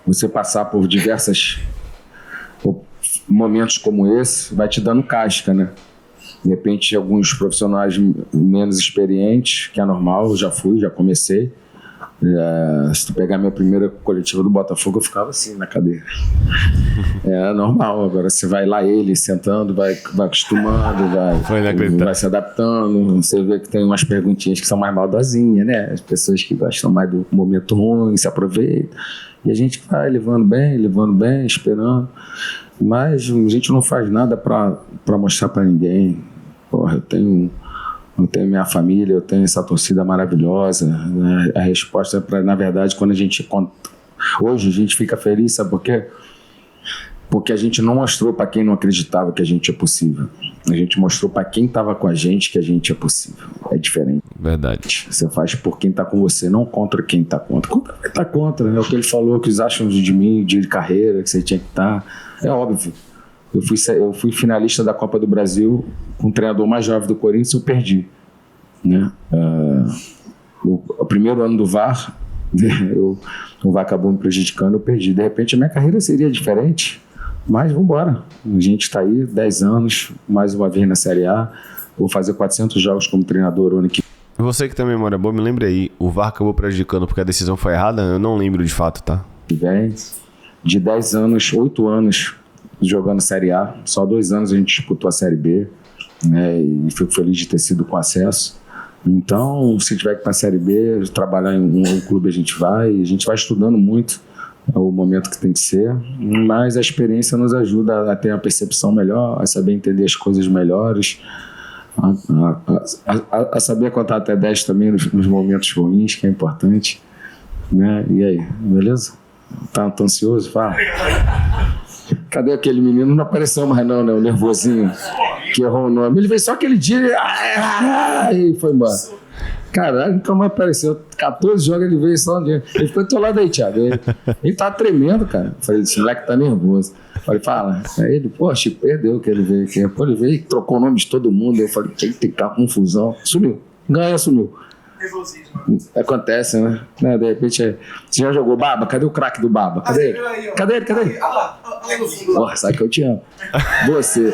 Speaker 3: você passar por diversos momentos como esse, vai te dando casca, né? De repente, alguns profissionais menos experientes, que é normal, eu já comecei. Se tu pegar minha primeira coletiva do Botafogo, eu ficava assim na cadeira. É normal. Agora você vai lá, ele sentando, vai acostumando, vai se adaptando. Você vê que tem umas perguntinhas que são mais maldosinhas, né? As pessoas que gostam mais do momento ruim se aproveitam. E a gente vai levando bem, esperando. Mas a gente não faz nada para mostrar para ninguém. Porra, eu tenho minha família, eu tenho essa torcida maravilhosa, né? A resposta é para, na verdade, quando a gente conta. Hoje a gente fica feliz, sabe por quê? Porque a gente não mostrou para quem não acreditava que a gente é possível. A gente mostrou para quem estava com a gente que a gente é possível. É diferente.
Speaker 1: Verdade.
Speaker 3: Você faz por quem está com você, não contra quem está contra. Contra quem está contra. É o que ele falou, que eles acham de mim, de carreira, que você tinha que estar. É óbvio. Eu fui finalista da Copa do Brasil com o treinador mais jovem do Corinthians, eu perdi. Né? O primeiro ano do VAR, o VAR acabou me prejudicando, eu perdi. De repente a minha carreira seria diferente, mas vamos embora. A gente está aí, 10 anos, mais uma vez na Série A. Vou fazer 400 jogos como treinador o ano que vem.
Speaker 1: Você que tem memória boa, me lembre aí, o VAR acabou prejudicando porque a decisão foi errada? Eu não lembro de fato, tá?
Speaker 3: De 10 anos, 8 anos jogando Série A. Só 2 anos a gente disputou a Série B, né? E fico feliz de ter sido com acesso. Então, se tiver que ir para a Série B, trabalhar em um clube a gente vai estudando muito, é o momento que tem que ser, mas a experiência nos ajuda a ter uma percepção melhor, a saber entender as coisas melhores, a saber contar até 10 também nos momentos ruins, que é importante, né? E aí, beleza? Tá ansioso? Fala. Cadê aquele menino? Não apareceu mais não, né? O nervosinho que errou o nome. Ele veio só aquele dia e foi embora. Caralho, nunca mais apareceu. 14 jogos ele veio só um dia. Ele ficou do teu lado aí, Thiago. Ele tava tremendo, cara. Eu falei, esse moleque tá nervoso. Eu falei, fala. Aí ele, pô, Chico, perdeu que ele veio aqui. Pô, ele veio e trocou o nome de todo mundo. Eu falei, tem que ficar confusão. Sumiu. Ganha, sumiu. Acontece, né? De repente, você já jogou Baba? Cadê o craque do Baba? Cadê ele? Cadê ele? Porra, sabe que eu te amo. Você.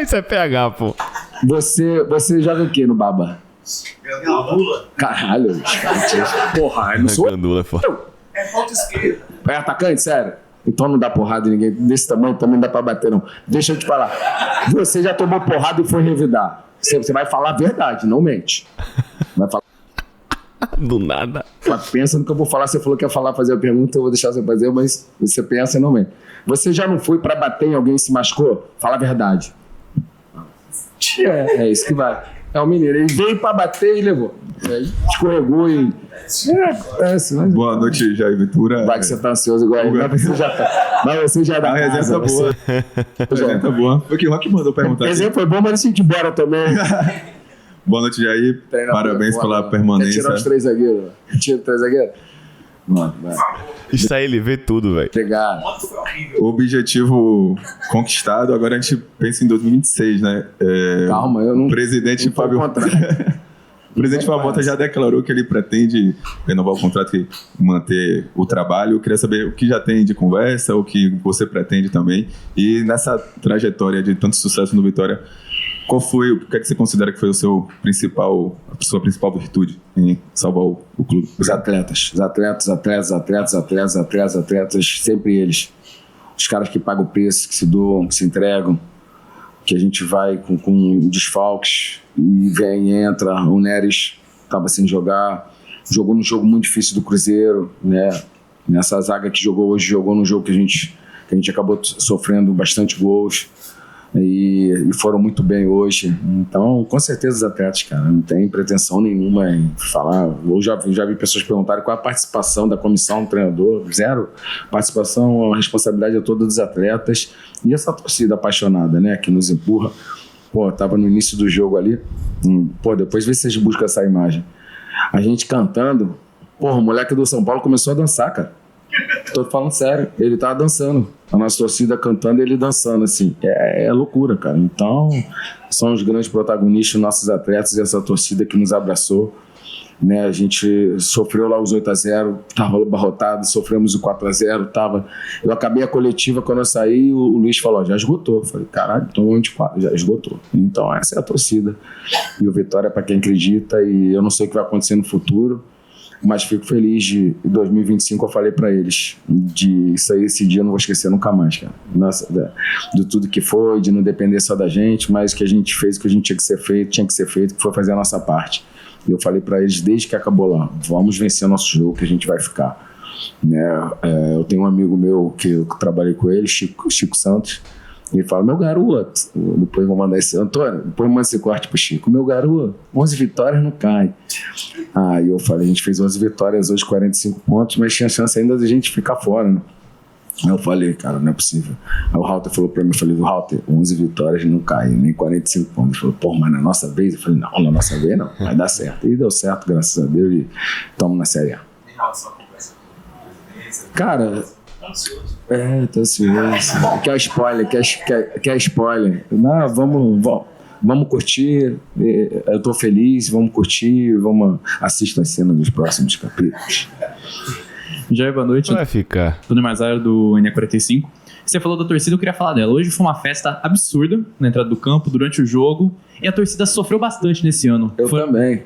Speaker 1: Isso é PH, pô.
Speaker 3: Você joga o que no Baba? Gandula. Caralho. Porra, eu não sou.
Speaker 1: Gandula é foda.
Speaker 2: É falta esquerda.
Speaker 3: É atacante, sério? Então não dá porrada em ninguém. Desse tamanho também não dá pra bater, não. Deixa eu te falar. Você já tomou porrada e foi revidar. Você vai falar a verdade, não mente. Vai falar.
Speaker 1: Do nada.
Speaker 3: Pensa no que eu vou falar. Você falou que ia falar, fazer a pergunta, eu vou deixar você fazer, mas você pensa e não mente. Você já não foi pra bater em alguém e se machucou? Fala a verdade. É isso que vai. É o mineiro. Ele veio pra bater e levou. Escorregou e... mas...
Speaker 8: Boa noite, Jair Ventura.
Speaker 3: Vai que você tá ansioso igual aí. Mas você já tá. Mas você já dá.
Speaker 8: A resenha tá boa. A resenha tá boa. Foi que o Rock mandou perguntar.
Speaker 3: A resenha foi boa, mas a gente embora também.
Speaker 8: Boa noite, Jair. Parabéns pela permanência.
Speaker 3: Quer tirar os 3 zagueiros? Tira os 3 zagueiros? Mano, vai.
Speaker 1: Isso aí, ele vê tudo, velho.
Speaker 3: Obrigado.
Speaker 8: O objetivo conquistado, agora a gente pensa em 2026, né?
Speaker 3: Calma, eu não...
Speaker 8: O presidente Fábio... O presidente Fábio Mota já declarou que ele pretende renovar o contrato e manter o trabalho. Eu queria saber o que já tem de conversa, o que você pretende também. E nessa trajetória de tanto sucesso no Vitória, o que é que você considera que foi a sua principal virtude em salvar o clube?
Speaker 3: Os atletas, sempre eles. Os caras que pagam o preço, que se doam, que se entregam, que a gente vai com desfalques e vem e entra. O Neres estava sem jogar, jogou num jogo muito difícil do Cruzeiro, né? Nessa zaga que jogou hoje, jogou num jogo que a gente acabou sofrendo bastante gols. E foram muito bem hoje. Então, com certeza os atletas, cara, não tem pretensão nenhuma em falar. Eu já vi pessoas perguntarem qual a participação da comissão do treinador. 0 participação, a responsabilidade é toda dos atletas e essa torcida apaixonada, né, que nos empurra. Pô, tava no início do jogo ali, pô, depois vê se vocês buscam essa imagem, a gente cantando. Porra, o moleque do São Paulo começou a dançar, cara. Tô falando sério, ele tava dançando, a nossa torcida cantando e ele dançando, assim, é loucura, cara. Então, são os grandes protagonistas, nossos atletas e essa torcida que nos abraçou, né? A gente sofreu lá os 8-0, tava abarrotado, sofremos o 4-0, eu acabei a coletiva, quando eu saí, o Luiz falou, já esgotou. Eu falei, caralho, então vamos de 4, já esgotou. Então essa é a torcida, e o Vitória é pra quem acredita, e eu não sei o que vai acontecer no futuro, mas fico feliz de 2025. Eu falei pra eles de isso aí, esse dia eu não vou esquecer nunca mais, cara. Nossa, de tudo que foi, de não depender só da gente, mas que a gente fez o que a gente tinha que ser feito, que foi fazer a nossa parte. E eu falei pra eles desde que acabou lá, vamos vencer nosso jogo que a gente vai ficar, né? Eu tenho um amigo meu que eu trabalhei com ele, Chico Santos. Ele fala, meu garoto, depois vou mandar esse, Antônio, depois manda esse corte pro Chico, meu garoto, 11 vitórias não cai. E eu falei, a gente fez 11 vitórias hoje, 45 pontos, mas tinha chance ainda de a gente ficar fora, né? Aí eu falei, cara, não é possível. Aí o Halter falou pra mim, eu falei, Halter, 11 vitórias não cai, nem 45 pontos. Ele falou, pô, mas na nossa vez? Eu falei, não, na nossa vez não, vai dar certo. E deu certo, graças a Deus, e estamos na Série A. Cara... tô ansioso. Quer spoiler? Não, vamos curtir. Eu tô feliz, vamos curtir, assistir a cena dos próximos capítulos.
Speaker 5: Jair, boa noite.
Speaker 1: Vai ficar.
Speaker 5: Tudo mais área do NE45. Você falou da torcida, eu queria falar dela. Hoje foi uma festa absurda na entrada do campo, durante o jogo. E a torcida sofreu bastante nesse ano.
Speaker 3: Também.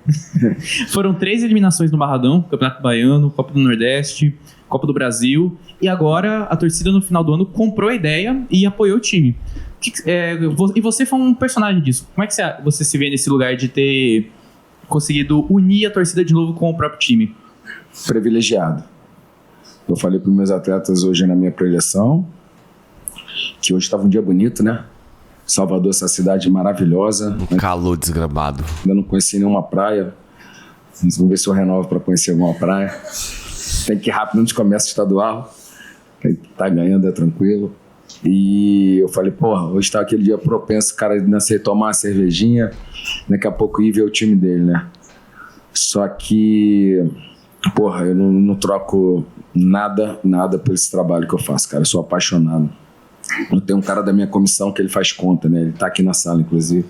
Speaker 5: Foram 3 eliminações no Barradão, Campeonato Baiano, Copa do Nordeste.
Speaker 9: Copa do Brasil, e agora a torcida no final do ano comprou a ideia e apoiou o time. E você foi um personagem disso. Como é que você se vê nesse lugar de ter conseguido unir a torcida de novo com o próprio time?
Speaker 3: Privilegiado. Eu falei para os meus atletas hoje na minha preleção que hoje estava um dia bonito, né? Salvador, essa cidade maravilhosa.
Speaker 1: Um calor desgramado.
Speaker 3: Ainda não conheci nenhuma praia. Vamos ver se eu renovo para conhecer alguma praia. Tem que ir rápido antes do comércio estadual. Tá ganhando, é tranquilo. E eu falei, porra, hoje tá aquele dia propenso, o cara nascer tomar uma cervejinha, daqui a pouco ir ver o time dele, né? Só que, porra, eu não troco nada por esse trabalho que eu faço, cara. Eu sou apaixonado. Eu tenho um cara da minha comissão que ele faz conta, né? Ele tá aqui na sala, inclusive.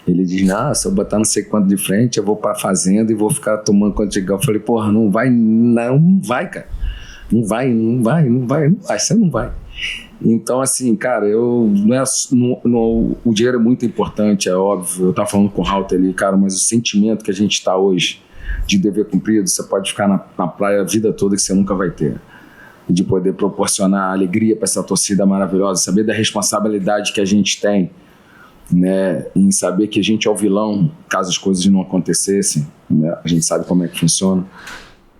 Speaker 3: Ele diz, se eu botar não sei quanto de frente, eu vou pra fazenda e vou ficar tomando quanto chegar. Eu falei, porra, não vai, cara. Não vai, você não vai. Então, assim, cara, o dinheiro é muito importante, é óbvio. Eu tava falando com o Halter ali, cara, mas o sentimento que a gente tá hoje de dever cumprido, você pode ficar na praia a vida toda que você nunca vai ter. De poder proporcionar alegria para essa torcida maravilhosa, saber da responsabilidade que a gente tem, né, em saber que a gente é o vilão caso as coisas não acontecessem, né? A gente sabe como é que funciona.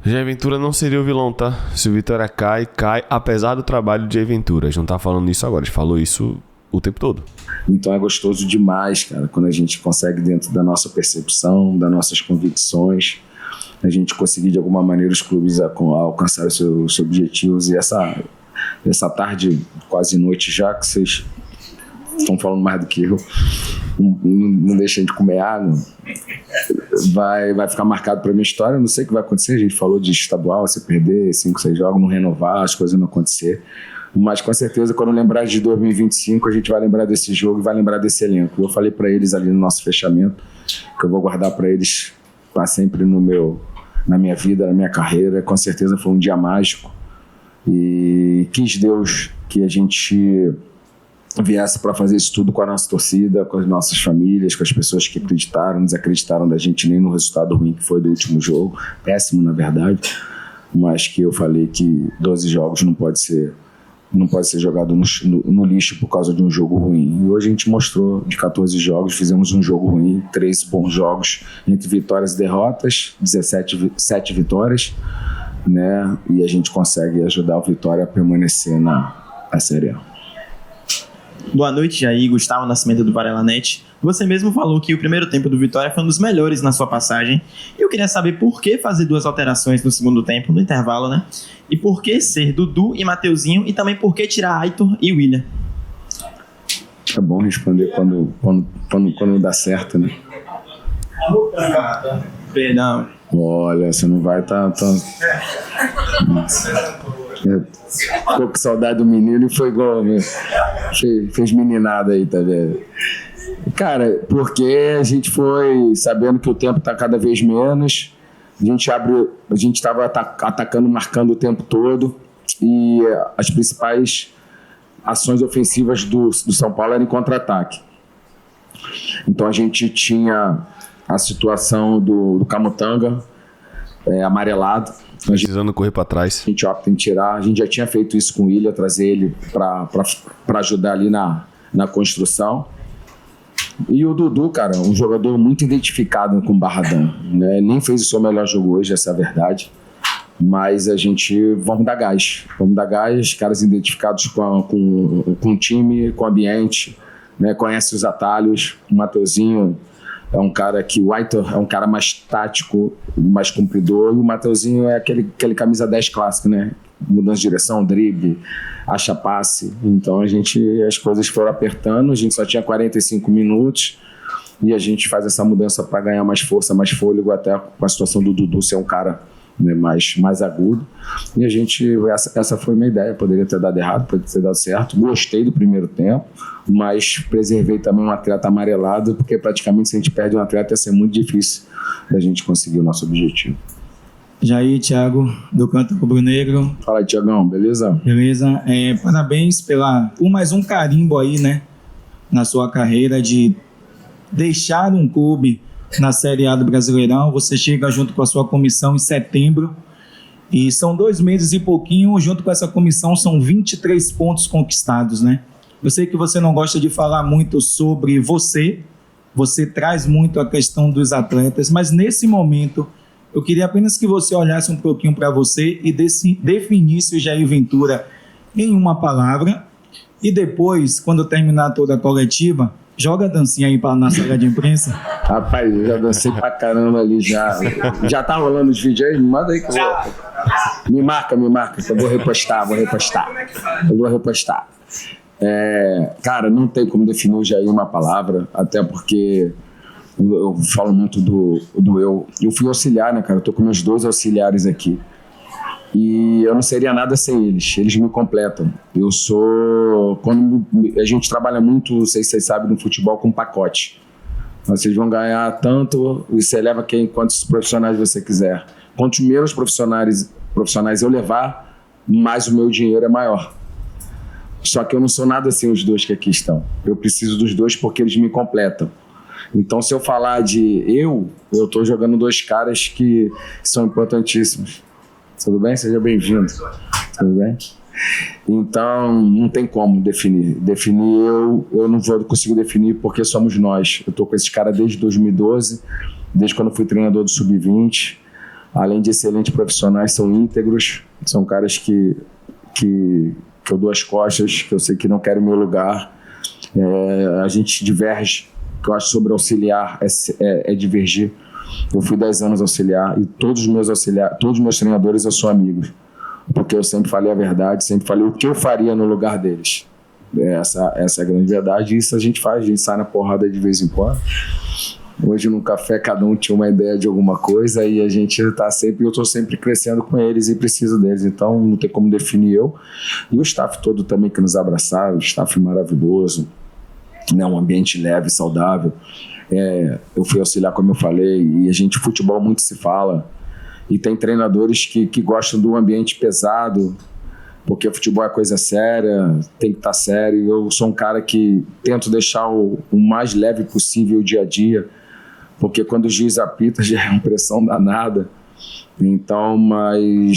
Speaker 1: Jair Ventura não seria o vilão, tá? Se o Vitória cai apesar do trabalho de Jair Ventura. A gente não tá falando isso agora, a gente falou isso o tempo todo. Então é gostoso demais, cara, quando a gente consegue, dentro da nossa percepção, das nossas convicções, a gente conseguir de alguma maneira os clubes alcançar os seus objetivos. E essa tarde, quase noite já, que vocês estão falando mais do que eu, não deixem de comer água, vai ficar marcado para minha história. Eu não sei o que vai acontecer, a gente falou de estadual, você perder 5, 6 jogos, não renovar, as coisas não acontecer, mas com certeza quando lembrar de 2025 a gente vai lembrar desse jogo e vai lembrar desse elenco. Eu falei para eles ali no nosso fechamento que eu vou guardar para eles para sempre na minha vida, na minha carreira. Com certeza foi um dia mágico e quis Deus que a gente viesse para fazer isso tudo com a nossa torcida, com as nossas famílias, com as pessoas que acreditaram, desacreditaram da gente nem no resultado ruim que foi do último jogo, péssimo na verdade, mas que eu falei que 12 jogos não pode ser jogado no lixo por causa de um jogo ruim. E hoje a gente mostrou, de 14 jogos, fizemos um jogo ruim, 3 bons jogos, entre vitórias e derrotas, 7 vitórias, né? E a gente consegue ajudar o Vitória a permanecer na Série A.
Speaker 5: Boa noite, Jair. Gustavo Nascimento do Varela.net. Você mesmo falou que o primeiro tempo do Vitória foi um dos melhores na sua passagem. Eu queria saber por que fazer 2 alterações no segundo tempo, no intervalo, né? E por que ser Dudu e Mateuzinho, e também por que tirar Aitor e William?
Speaker 3: É bom responder quando dá certo, né?
Speaker 5: Perdão.
Speaker 3: Olha, você não vai estar... Ficou com saudade do menino e foi igual, fez meninada aí, tá vendo? Cara, porque a gente foi sabendo que o tempo tá cada vez menos, a gente estava atacando, marcando o tempo todo, e as principais ações ofensivas do São Paulo eram em contra-ataque. Então a gente tinha a situação do Camutanga amarelado,
Speaker 1: precisando correr para trás.
Speaker 3: A gente opta em tirar. A gente já tinha feito isso com o William, trazer ele para ajudar ali na construção. E o Dudu, cara, um jogador muito identificado com o Barradão, né? Nem fez o seu melhor jogo hoje, essa é a verdade. Mas a gente vamos dar gás, caras identificados com o time, com o ambiente, né? Conhece os atalhos. O Mateuzinho é um cara que o Aitor é um cara mais tático, mais cumpridor, e o Mateuzinho é aquele camisa 10 clássico, né? Mudança de direção, drible, acha passe. Então as coisas foram apertando, a gente só tinha 45 minutos e a gente faz essa mudança para ganhar mais força, mais fôlego, até com a situação do Dudu ser um cara, né, mais agudo. E essa foi a minha ideia. Poderia ter dado errado, poderia ter dado certo. Gostei do primeiro tempo, mas preservei também um atleta amarelado, porque praticamente se a gente perde um atleta ia ser muito difícil da gente conseguir o nosso objetivo.
Speaker 10: Jair, Thiago, do Canto Rubro Negro.
Speaker 3: Fala aí, Thiagão, beleza?
Speaker 10: Beleza. Parabéns por mais um carimbo aí, né, na sua carreira, de deixar um clube na Série A do Brasileirão. Você chega junto com a sua comissão em setembro E são 2 meses e pouquinho, junto com essa comissão, são 23 pontos conquistados, né? Eu sei que você não gosta de falar muito sobre você traz muito a questão dos atletas, mas nesse momento eu queria apenas que você olhasse um pouquinho para você e definisse o Jair Ventura em uma palavra, e depois, quando terminar toda a coletiva, joga a dancinha aí na sala de imprensa.
Speaker 3: Rapaz, eu já dancei pra caramba ali já. Já tá rolando os vídeos aí? Manda aí que eu vou. Me marca, que eu vou repostar. Cara, não tem como definir o Jair em uma palavra, até porque eu falo muito do eu. Eu fui auxiliar, né, cara? Eu tô com meus 2 auxiliares aqui. E eu não seria nada sem eles. Eles me completam. Eu sou... Quando a gente trabalha muito, não sei se vocês sabem, no futebol, com pacote. Vocês vão ganhar tanto, e você leva quantos profissionais você quiser. Quantos meus profissionais eu levar, mais o meu dinheiro é maior. Só que eu não sou nada sem os 2 que aqui estão. Eu preciso dos 2 porque eles me completam. Então, se eu falar de eu tô jogando 2 caras que são importantíssimos. Tudo bem? Seja bem-vindo. Tudo bem? Então, não tem como definir. Eu não vou conseguir definir porque somos nós. Eu tô com esses caras desde 2012, desde quando eu fui treinador do Sub-20. Além de excelentes profissionais, são íntegros. São caras que eu dou as costas, que eu sei que não querem o meu lugar. A gente diverge. O que eu acho sobre auxiliar é divergir. Eu fui 10 anos auxiliar e todos os meus treinadores eu sou amigo, porque eu sempre falei a verdade, sempre falei o que eu faria no lugar deles. Essa é a grande verdade, e isso a gente faz, a gente sai na porrada de vez em quando. Hoje no café cada um tinha uma ideia de alguma coisa e a gente eu estou sempre crescendo com eles e preciso deles, então não tem como definir eu. E o staff todo também que nos abraçaram, o staff maravilhoso, né, um ambiente leve, saudável. Eu fui auxiliar, como eu falei, e futebol muito se fala, e tem treinadores que gostam do ambiente pesado, porque futebol é coisa séria, tem que estar sério. Eu sou um cara que tento deixar o mais leve possível o dia a dia, porque quando o juiz apita já é uma pressão danada. Então, e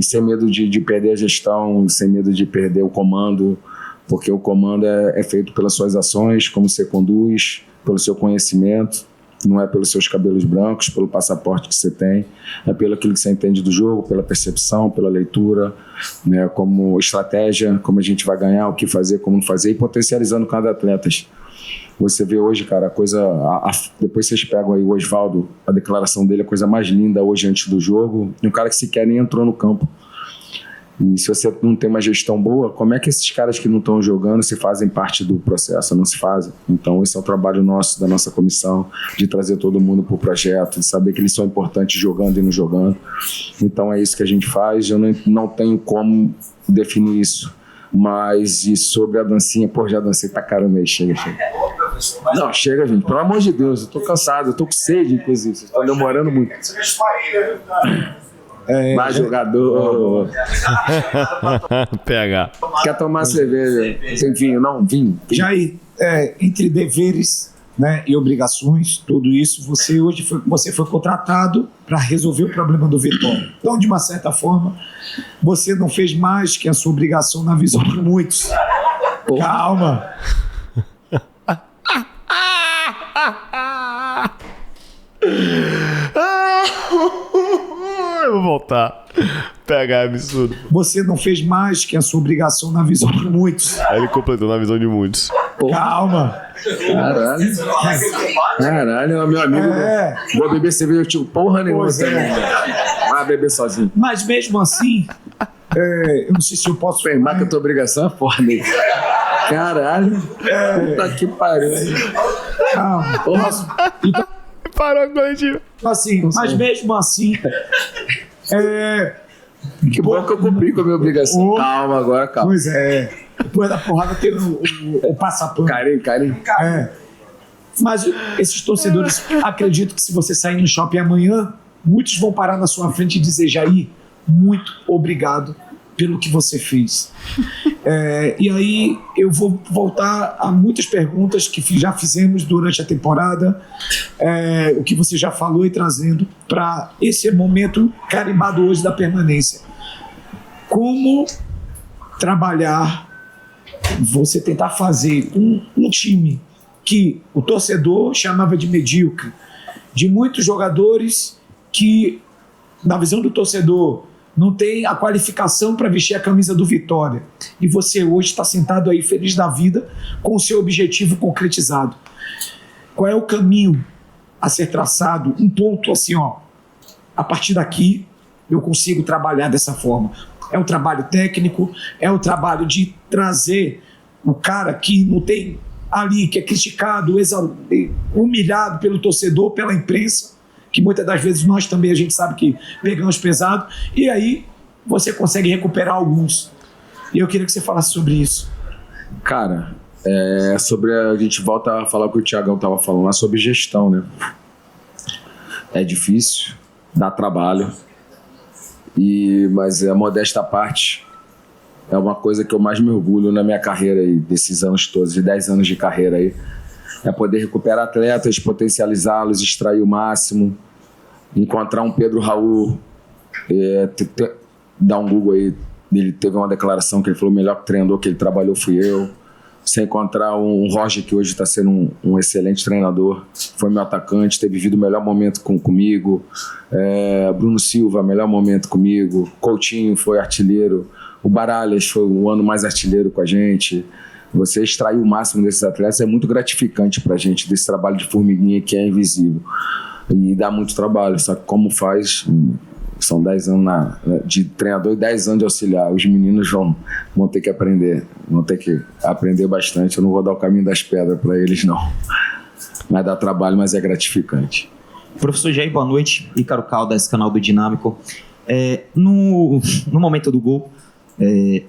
Speaker 3: sem medo de perder a gestão, sem medo de perder o comando, porque o comando é feito pelas suas ações, como você conduz, pelo seu conhecimento, não é pelos seus cabelos brancos, pelo passaporte que você tem, é pelo aquilo que você entende do jogo, pela percepção, pela leitura, né, como estratégia, como a gente vai ganhar, o que fazer, como não fazer, e potencializando cada atleta. Você vê hoje, cara, a coisa... depois vocês pegam aí o Osvaldo, a declaração dele, a coisa mais linda hoje antes do jogo, e um cara que sequer nem entrou no campo. E se você não tem uma gestão boa, como é que esses caras que não estão jogando se fazem parte do processo? Não se fazem. Então esse é o trabalho nosso, da nossa comissão, de trazer todo mundo para o projeto, de saber que eles são importantes jogando e não jogando. Então é isso que a gente faz. Eu não tenho como definir isso. Mas e sobre a dancinha, pô, já dancei pra caramba aí, chega. Não, chega, gente, pelo amor de Deus, eu tô cansado, eu tô com sede, inclusive, vocês estão demorando muito. Mais jogador.
Speaker 1: PH.
Speaker 3: Quer tomar cerveja? Tem vinho? Não, vinho.
Speaker 11: Jair, entre deveres, né, e obrigações, tudo isso, você foi contratado para resolver o problema do Vitória. Então, de uma certa forma, você não fez mais que a sua obrigação na visão de muitos. Calma.
Speaker 1: Eu vou voltar. PH absurdo.
Speaker 11: Você não fez mais que a sua obrigação na visão de muitos.
Speaker 1: Aí ele completou na visão de muitos.
Speaker 11: Calma.
Speaker 3: Caralho, meu amigo. Vou beber cerveja, eu tipo, porra nenhuma. Vai beber sozinho.
Speaker 11: Mas mesmo assim, eu não sei se eu posso
Speaker 3: afirmar que a tua obrigação é foda. Caralho. Puta que pariu.
Speaker 11: Calma.
Speaker 3: Porra.
Speaker 11: Então,
Speaker 1: parou a coletiva.
Speaker 11: Assim, mas mesmo assim.
Speaker 3: Que bom que eu cumpri com a minha obrigação. Calma agora, calma.
Speaker 11: Pois é. Depois da porrada teve o passapano.
Speaker 3: Carinho.
Speaker 11: Mas esses torcedores acreditam que se você sair no shopping amanhã, muitos vão parar na sua frente e dizer: Jair, muito obrigado pelo que você fez. E aí eu vou voltar a muitas perguntas que já fizemos durante a temporada, o que você já falou e trazendo para esse momento carimbado hoje da permanência. Como trabalhar, você tentar fazer um time que o torcedor chamava de medíocre, de muitos jogadores que, na visão do torcedor, não tem a qualificação para vestir a camisa do Vitória. E você hoje está sentado aí feliz da vida com o seu objetivo concretizado. Qual é o caminho a ser traçado? Um ponto assim, a partir daqui eu consigo trabalhar dessa forma. É um trabalho técnico, é o trabalho de trazer o cara que não tem ali, que é criticado, humilhado pelo torcedor, pela imprensa, que muitas das vezes nós também, a gente sabe que pegamos pesado, e aí você consegue recuperar alguns. E eu queria que você falasse sobre isso.
Speaker 3: Cara, a gente volta a falar o que o Thiagão estava falando lá sobre gestão, né? É difícil, dá trabalho, mas a modesta parte é uma coisa que eu mais me orgulho na minha carreira aí, desses anos todos, de 10 anos de carreira aí. É poder recuperar atletas, potencializá-los, extrair o máximo, encontrar um Pedro Raul, dar um Google aí, ele teve uma declaração que ele falou: o melhor treinador que ele trabalhou fui eu. Você encontrar um Roger, que hoje está sendo um excelente treinador, foi meu atacante, teve vivido o melhor momento comigo. Bruno Silva, melhor momento comigo. Coutinho foi artilheiro. O Baralhas foi o ano mais artilheiro com a gente. Você extrair o máximo desses atletas é muito gratificante pra gente, desse trabalho de formiguinha que é invisível. E dá muito trabalho, só que como faz, são 10 anos de treinador e 10 anos de auxiliar. Os meninos vão ter que aprender bastante. Eu não vou dar o caminho das pedras para eles, não. Vai dar trabalho, mas é gratificante.
Speaker 5: Professor Jair, boa noite. Ícaro Caldas, canal do Dinâmico. No momento do gol,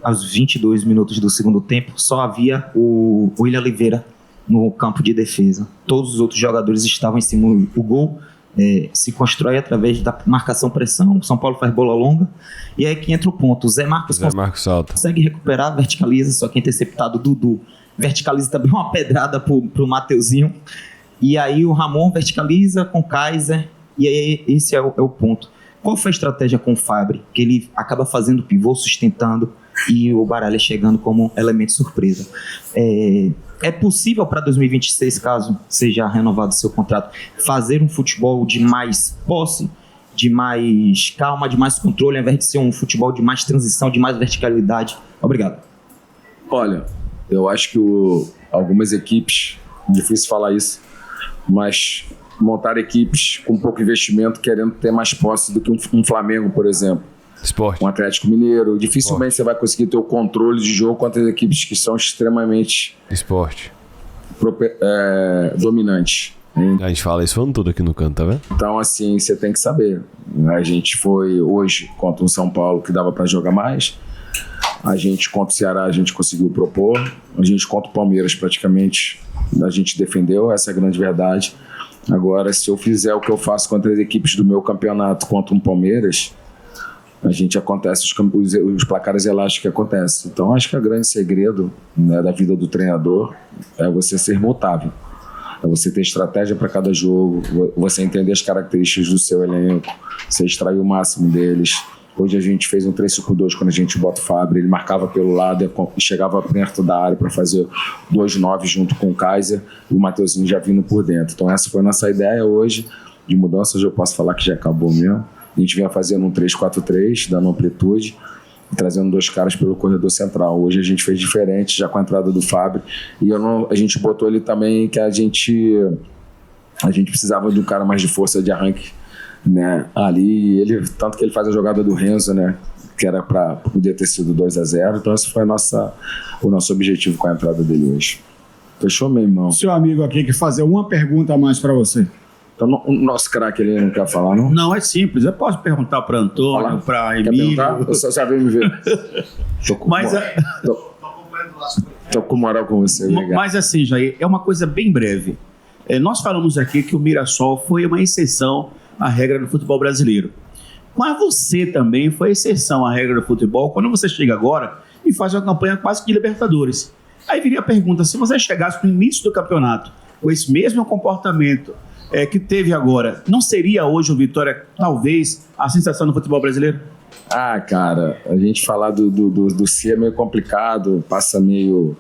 Speaker 5: aos 22 minutos do segundo tempo, só havia o William Oliveira no campo de defesa. Todos os outros jogadores estavam em cima. O gol se constrói através da marcação-pressão. São Paulo faz bola longa. E aí que entra o ponto. O Zé Marcos
Speaker 1: salta.
Speaker 5: Consegue recuperar, verticaliza, só que é interceptado. Dudu verticaliza também uma pedrada pro Mateuzinho. E aí o Ramon verticaliza com o Kaiser. E aí esse é o ponto. Qual foi a estratégia com o Fábio? Que ele acaba fazendo pivô, sustentando, e o Baralha chegando como elemento surpresa. É possível para 2026, caso seja renovado o seu contrato, fazer um futebol de mais posse, de mais calma, de mais controle, ao invés de ser um futebol de mais transição, de mais verticalidade? Obrigado.
Speaker 3: Olha, eu acho que algumas equipes, difícil falar isso, mas montar equipes com pouco investimento, querendo ter mais posse do que um Flamengo, por exemplo.
Speaker 1: Esporte.
Speaker 3: Um Atlético Mineiro. Dificilmente você vai conseguir ter o controle de jogo contra as equipes que são extremamente dominantes.
Speaker 1: A gente fala isso falando tudo aqui no canto, tá vendo?
Speaker 3: Então, assim, você tem que saber. A gente foi hoje contra um São Paulo que dava para jogar mais. A gente contra o Ceará, a gente conseguiu propor. A gente contra o Palmeiras, praticamente, a gente defendeu. Essa é a grande verdade. Agora, se eu fizer o que eu faço contra as equipes do meu campeonato contra um Palmeiras, a gente acontece os placares elásticos que acontecem. Então, acho que o grande segredo, né, da vida do treinador é você ser mutável. É você ter estratégia para cada jogo, você entender as características do seu elenco, você extrair o máximo deles. Hoje a gente fez um 3-5-2 quando a gente bota o Fábio, ele marcava pelo lado e chegava perto da área para fazer 2-9 junto com o Kaiser e o Mateuzinho já vindo por dentro. Então essa foi a nossa ideia hoje de mudança. Hoje eu posso falar que já acabou mesmo. A gente vinha fazendo um 3-4-3, dando amplitude e trazendo 2 caras pelo corredor central. Hoje a gente fez diferente, já com a entrada do Fábio, e a gente botou ele também que a gente precisava de um cara mais de força de arranque, né, ali, tanto que ele faz a jogada do Renzo, né, que era para poder ter sido 2-0. Então esse foi o nosso objetivo com a entrada dele hoje. Fechou, meu irmão?
Speaker 12: Seu amigo aqui quer fazer uma pergunta a mais para você.
Speaker 3: Então o nosso craque ele não quer falar, não?
Speaker 2: Não, é simples. Eu posso perguntar para Antônio, para Emílio.
Speaker 3: Eu só veio me ver. Tô com moral com você, obrigado.
Speaker 2: Mas assim, Jair, é uma coisa bem breve. Nós falamos aqui que o Mirassol foi uma exceção à regra do futebol brasileiro. Mas você também foi exceção à regra do futebol quando você chega agora e faz uma campanha quase que de Libertadores. Aí viria a pergunta, se você chegasse no início do campeonato com esse mesmo comportamento que teve agora, não seria hoje o Vitória, talvez, a sensação do futebol brasileiro?
Speaker 3: Ah, cara, a gente falar do si é meio complicado, passa meio...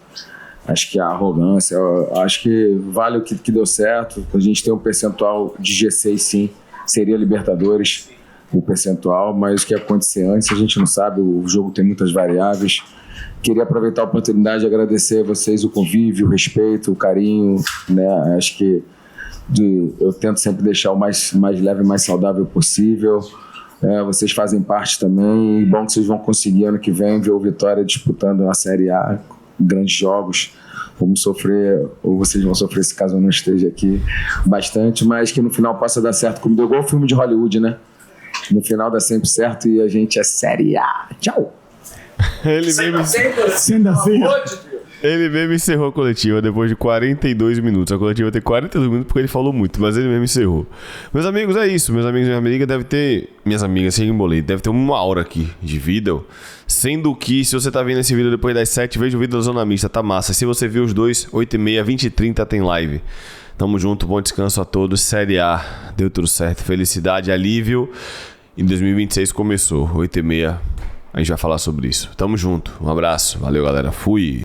Speaker 3: Acho que a arrogância, acho que vale o que deu certo. A gente tem um percentual de G6, sim, seria Libertadores o percentual, mas o que ia acontecer antes a gente não sabe, o jogo tem muitas variáveis. Queria aproveitar a oportunidade de agradecer a vocês o convívio, o respeito, o carinho, né? Acho que eu tento sempre deixar o mais leve e mais saudável possível. Vocês fazem parte também, e bom que vocês vão conseguir ano que vem ver o Vitória disputando a Série A, grandes jogos. Vamos sofrer, ou vocês vão sofrer se caso eu não esteja aqui, bastante, mas que no final possa dar certo, como deu igual o filme de Hollywood, né? No final dá sempre certo e a gente é Série A. Tchau!
Speaker 1: Ele mesmo encerrou a coletiva depois de 42 minutos. A coletiva tem 42 minutos porque ele falou muito, mas ele mesmo encerrou. Meus amigos, é isso. Meus amigos e minhas amigas devem ter... Minhas amigas, sem embolei, deve ter 1 hora aqui de vídeo. Sendo que, se você tá vendo esse vídeo depois das 7, veja o vídeo da Zona Mista, tá massa. Se você viu os dois, 8h30, 20h30 tem live. Tamo junto, bom descanso a todos. Série A, deu tudo certo. Felicidade, alívio. Em 2026 começou, 8h30. A gente vai falar sobre isso. Tamo junto, um abraço. Valeu, galera. Fui.